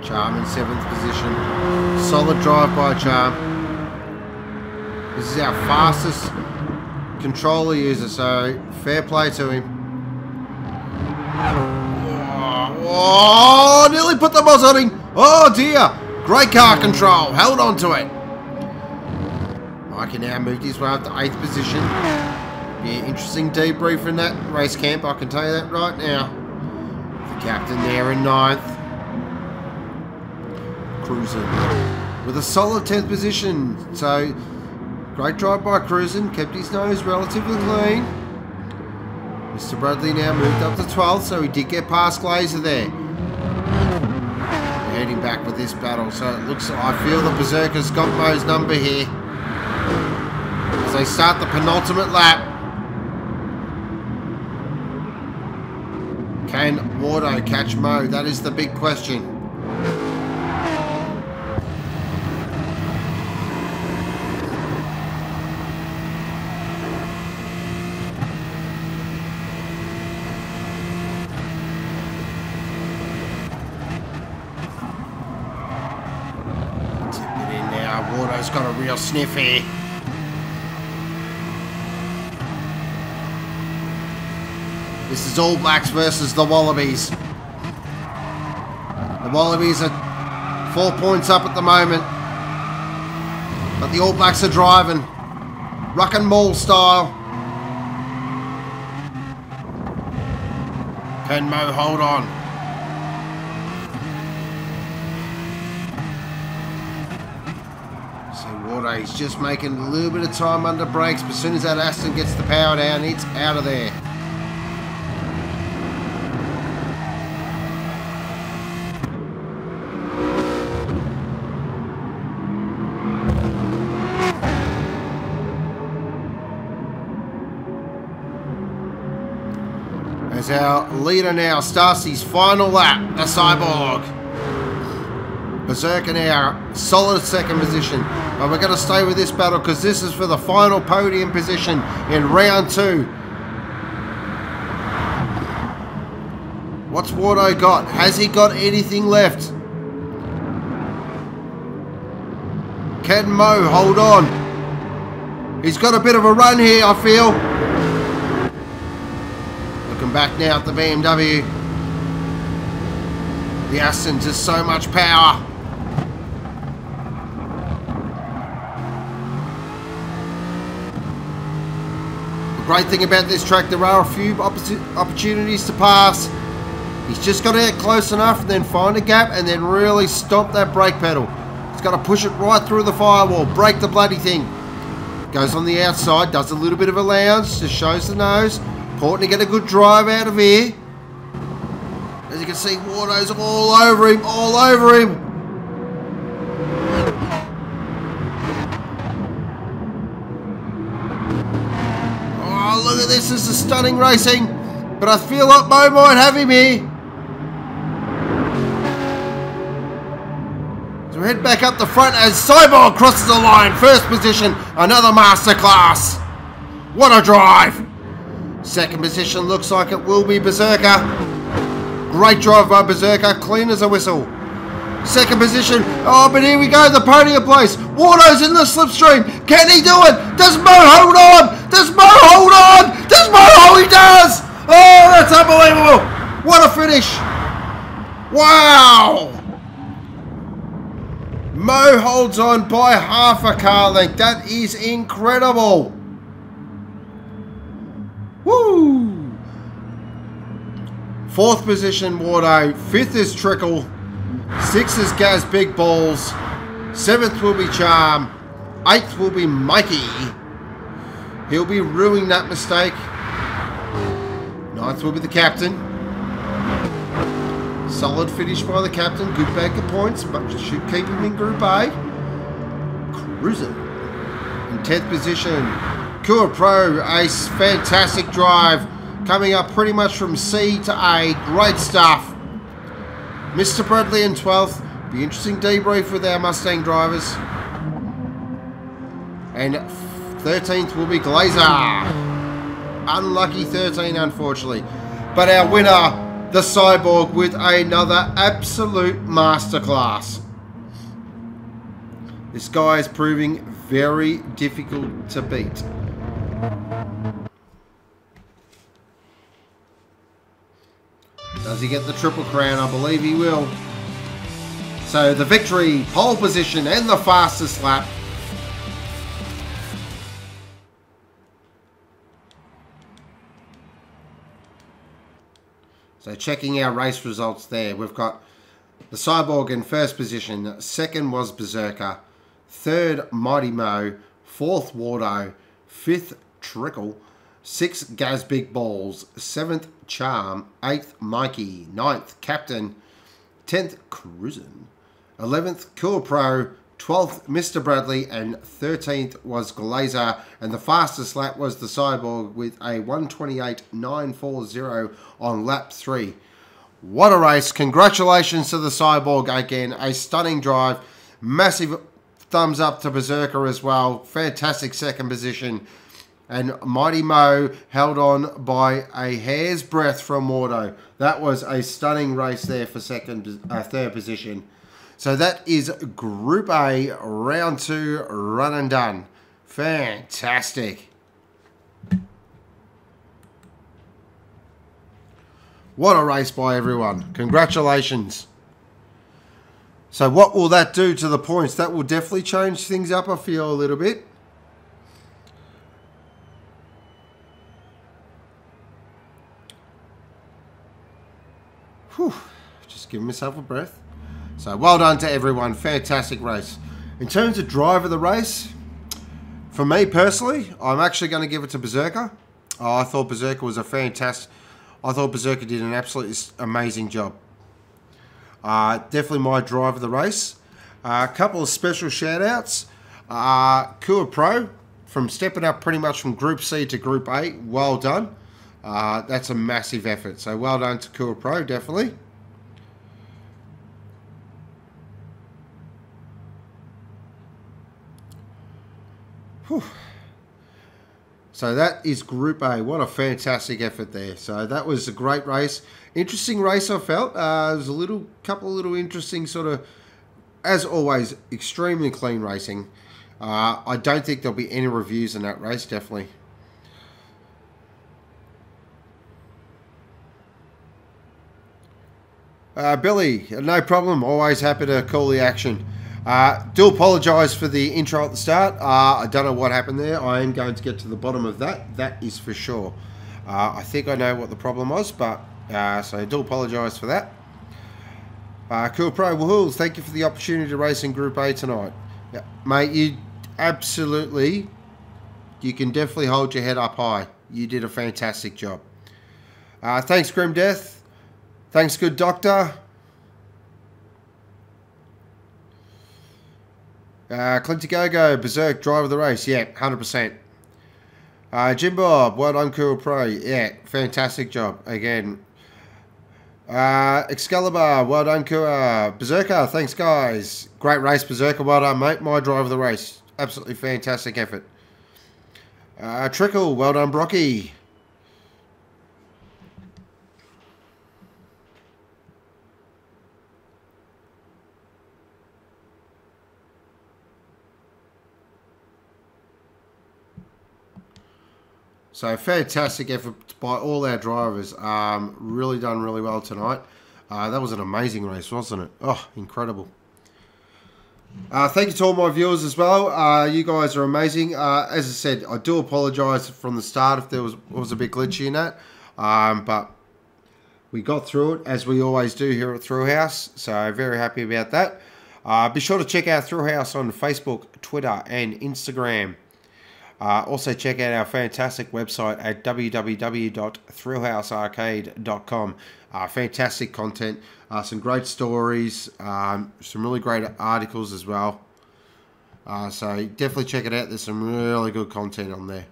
Charm in 7th position. Solid drive by Charm. This is our fastest controller user, so fair play to him. Oh, nearly put the boss on him. Oh dear. Great car control. Held on to it. Mikey now moved his way up to 8th position. Be an interesting debrief in that race camp, I can tell you that right now. The captain there in 9th. Cruising with a solid 10th position. So great drive by Cruising, kept his nose relatively clean. Mr. Bradley now moved up to 12th, so he did get past Glazer there. Heading back with this battle, so it looks, I feel the Berserker's got Mo's number here as they start the penultimate lap. Can Wardo catch Mo? That is the big question. Wardo's got a real sniff here. This is All Blacks versus the Wallabies. The Wallabies are 4 points up at the moment, but the All Blacks are driving ruck and maul style. Can Mo hold on? He's just making a little bit of time under brakes, but as soon as that Aston gets the power down, it's out of there. As our leader now starts his final lap, the Cyborg. Berserker now, solid second position. But we're going to stay with this battle because this is for the final podium position in round 2. What's Wardo got? Has he got anything left? Can Mo hold on? He's got a bit of a run here, I feel. Looking back now at the BMW. The Aston, just so much power. Great thing about this track, there are a few opportunities to pass. He's just got to get close enough and then find a gap and then really stomp that brake pedal. He's got to push it right through the firewall, break the bloody thing. Goes on the outside, does a little bit of a lounge, just shows the nose. Important to get a good drive out of here. As you can see, Wardo's all over him, all over him. Look at this, this is stunning racing, but I feel like Mo might have him here. So we head back up the front as Cyborg crosses the line, first position, another masterclass. What a drive. Second position looks like it will be Berserker. Great drive by Berserker, clean as a whistle. Second position, oh, but here we go, the podium place. Wardo's in the slipstream. Can he do it? Does Mo hold on? Does Mo hold on? Does Mo hold? He does! Oh, that's unbelievable. What a finish. Wow. Mo holds on by half a car length. That is incredible. Woo. Fourth position, Wardo. Fifth is Trickle. Sixth is Gaz Big Balls. Seventh will be Charm. Eighth will be Mikey. He'll be ruining that mistake. Ninth will be the captain. Solid finish by the captain. Good bank of points, but should keep him in Group A. Cruising. In 10th position, Kua Pro. A fantastic drive. Coming up pretty much from C to A. Great stuff. Mr. Bradley in 12th. Be interesting debrief with our Mustang drivers. And 13th will be Glazer. Unlucky 13, unfortunately. But our winner, the Cyborg, with another absolute masterclass. This guy is proving very difficult to beat. Does he get the Triple Crown? I believe he will. So the victory, pole position, and the fastest lap. So checking our race results there, we've got The Cyborg in first position. Second was Berserker. Third, Mighty Mo. Fourth, Wardo. Fifth, Trickle. Sixth, Gaz Big Balls. Seventh, Charm. Eighth, Mikey. Ninth, Captain. 10th, Cruisin'. 11th, Cool Pro. 12th, Mr. Bradley. And 13th was Glazer. And the fastest lap was the Cyborg with a 1:28.940 on lap 3. What a race. Congratulations to the Cyborg again. A stunning drive. Massive thumbs up to Berserker as well. Fantastic second position. And Mighty Mo held on by a hair's breadth from Wardo. That was a stunning race there for third position. So that is Group A, Round 2, run and done. Fantastic. What a race by everyone. Congratulations. So what will that do to the points? That will definitely change things up, I feel, a little bit. Whew. Just giving myself a breath. So well done to everyone. Fantastic race. In terms of drive of the race, for me personally, I'm actually going to give it to Berserker. I thought Berserker was a fantastic... I thought Berserker did an absolutely amazing job. Definitely my drive of the race. A couple of special shout-outs. Kua Pro, from stepping up pretty much from Group C to Group A. Well done. That's a massive effort. So well done to Kua Pro, definitely. Whew. So that is Group A. What a fantastic effort there. So that was a great race. Interesting race, I felt. There was a couple of little interesting sort of, as always, extremely clean racing. I don't think there'll be any reviews in that race, definitely. Billy, no problem. Always happy to call the action. Do apologise for the intro at the start. I don't know what happened there. I am going to get to the bottom of that. That is for sure. I think I know what the problem was, but so I do apologise for that. Cool Pro, woohoo! Thank you for the opportunity to race in Group A tonight. Yeah, mate, you absolutely, you can definitely hold your head up high. You did a fantastic job. Thanks, Grim Death. Thanks, Good Doctor. Clinty Go-Go, Berserk, driver of the race. Yeah, 100%. Jim Bob, well done, Cool Pro. Yeah, fantastic job. Again. Excalibur, well done, Cool. Berserker, thanks, guys. Great race, Berserker. Well done, mate. My driver of the race. Absolutely fantastic effort. Trickle, well done, Brocky. So fantastic effort by all our drivers. Really done really well tonight. That was an amazing race, wasn't it? Oh, incredible. Thank you to all my viewers as well. You guys are amazing. As I said, I do apologise from the start if there was a bit glitchy in that. But we got through it, as we always do here at Thrillhouse. So very happy about that. Be sure to check out Thrillhouse on Facebook, Twitter and Instagram. Also check out our fantastic website at www.thrillhousearcade.com. Fantastic content, some great stories, some really great articles as well. So definitely check it out. There's some really good content on there.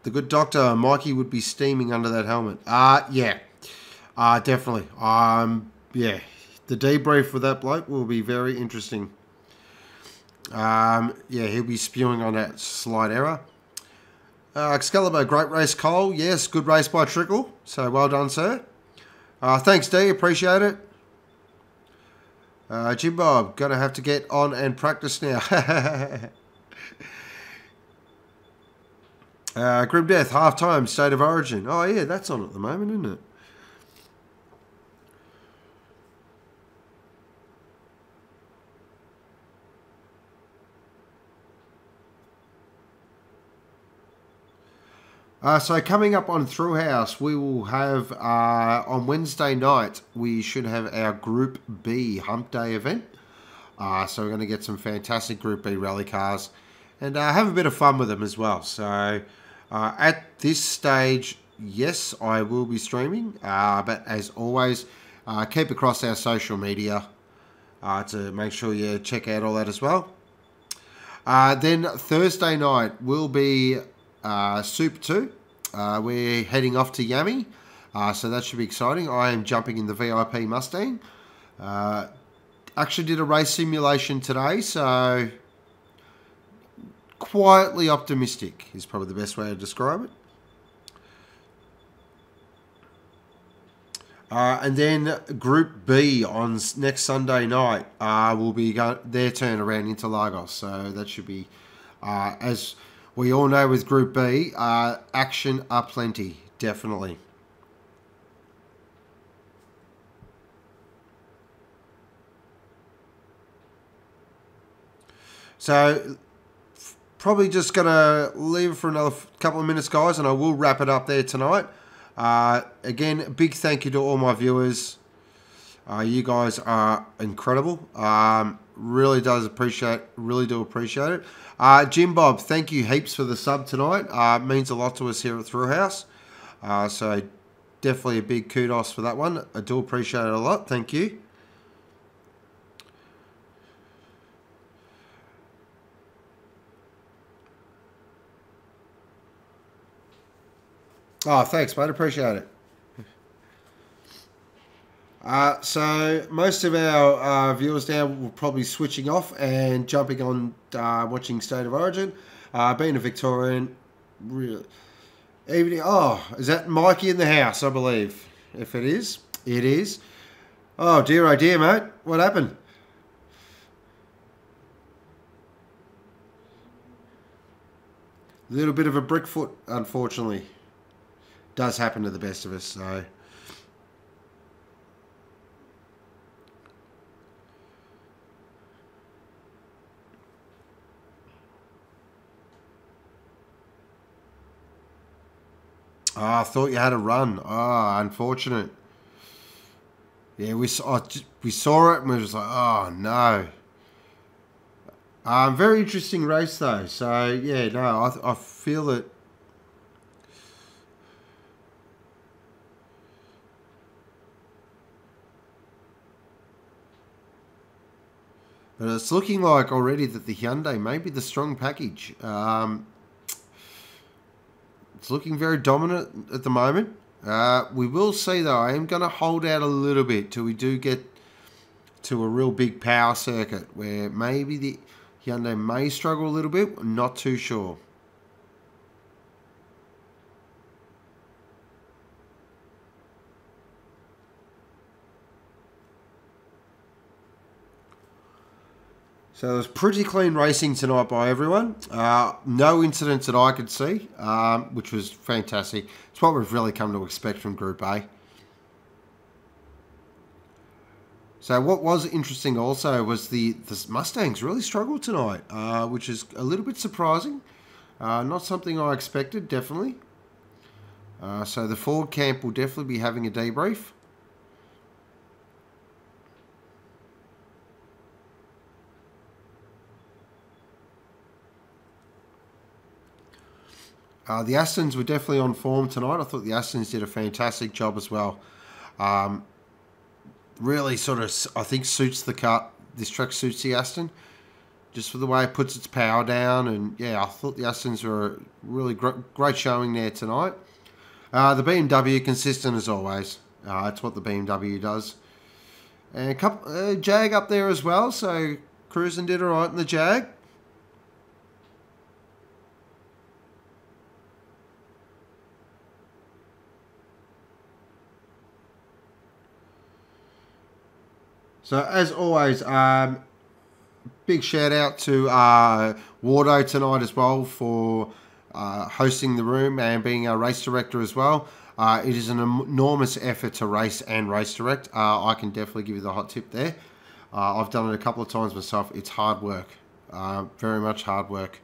The good doctor, Mikey, would be steaming under that helmet. Yeah. Definitely. Yeah. The debrief with that bloke will be very interesting. Yeah, he'll be spewing on that slight error. Excalibur, great race, Cole. Yes, good race by Trickle. So well done, sir. Thanks, D. Appreciate it. Jim Bob, gonna have to get on and practice now. Grim Death, half-time, State of Origin. Oh, yeah, that's on at the moment, isn't it? So coming up on Thrillhouse, we will have, on Wednesday night, we should have our Group B Hump Day event. So we're going to get some fantastic Group B rally cars and have a bit of fun with them as well. So at this stage, yes, I will be streaming. But as always, keep across our social media to make sure you check out all that as well. Then Thursday night will be Super 2. We're heading off to Yami, so that should be exciting. I am jumping in the VIP Mustang. Actually did a race simulation today, so quietly optimistic is probably the best way to describe it. And then Group B on next Sunday night will be their turn around Interlagos. So that should be, as we all know with Group B, action aplenty, definitely. So probably just going to leave for another couple of minutes, guys, and I will wrap it up there tonight. Again, big thank you to all my viewers. You guys are incredible. Really do appreciate it. Jim Bob, thank you heaps for the sub tonight. It means a lot to us here at Thrillhouse. So definitely a big kudos for that one. I do appreciate it a lot. Thank you. Oh, thanks, mate. Appreciate it. So most of our viewers now will probably switching off and jumping on watching State of Origin. Being a Victorian, really, evening. Oh, is that Mikey in the house? I believe. If it is, it is. Oh dear, mate. What happened? A little bit of a brick foot, unfortunately. Does happen to the best of us, so. Oh, I thought you had a run. Oh, unfortunate. Yeah, we saw it and we was like, oh no. Very interesting race though. So yeah, no, I feel that. But it's looking like already that the Hyundai may be the strong package. It's looking very dominant at the moment. We will see though. I am going to hold out a little bit till we do get to a real big power circuit where maybe the Hyundai may struggle a little bit. I'm not too sure. So it was pretty clean racing tonight by everyone. No incidents that I could see, which was fantastic. It's what we've really come to expect from Group A. So what was interesting also was the Mustangs really struggled tonight, which is a little bit surprising. Not something I expected, definitely. So the Ford camp will definitely be having a debrief. The Astons were definitely on form tonight. I thought the Astons did a fantastic job as well. Really sort of, I think, suits the car. This track suits the Aston, just for the way it puts its power down. And yeah, I thought the Astons were a really great showing there tonight. The BMW, consistent as always. It's what the BMW does. And a couple, Jag up there as well. So Cruising did all right in the Jag. So as always, big shout out to Wardo tonight as well for hosting the room and being our race director as well. It is an enormous effort to race and race direct. I can definitely give you the hot tip there. I've done it a couple of times myself. It's hard work, very much hard work.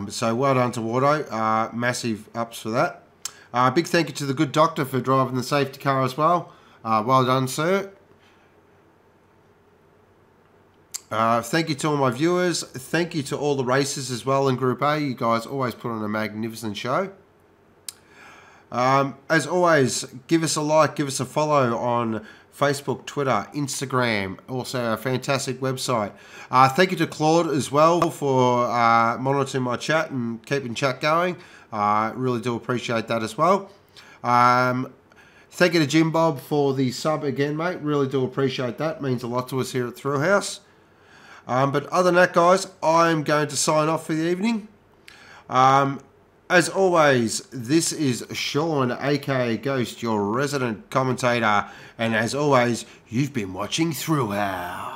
So well done to Wardo. Massive ups for that. Big thank you to the good doctor for driving the safety car as well. Well done, sir. Thank you to all my viewers. Thank you to all the racers as well in Group A. You guys always put on a magnificent show. As always, give us a like, give us a follow on Facebook, Twitter, Instagram, also our fantastic website. Thank you to Claude as well for monitoring my chat and keeping chat going. Really do appreciate that as well. Thank you to Jim Bob for the sub again, mate. Really do appreciate that. Means a lot to us here at Thrillhouse. But other than that, guys, I'm going to sign off for the evening. As always, this is Sean, aka Ghost, your resident commentator. And as always, you've been watching Thrillhouse.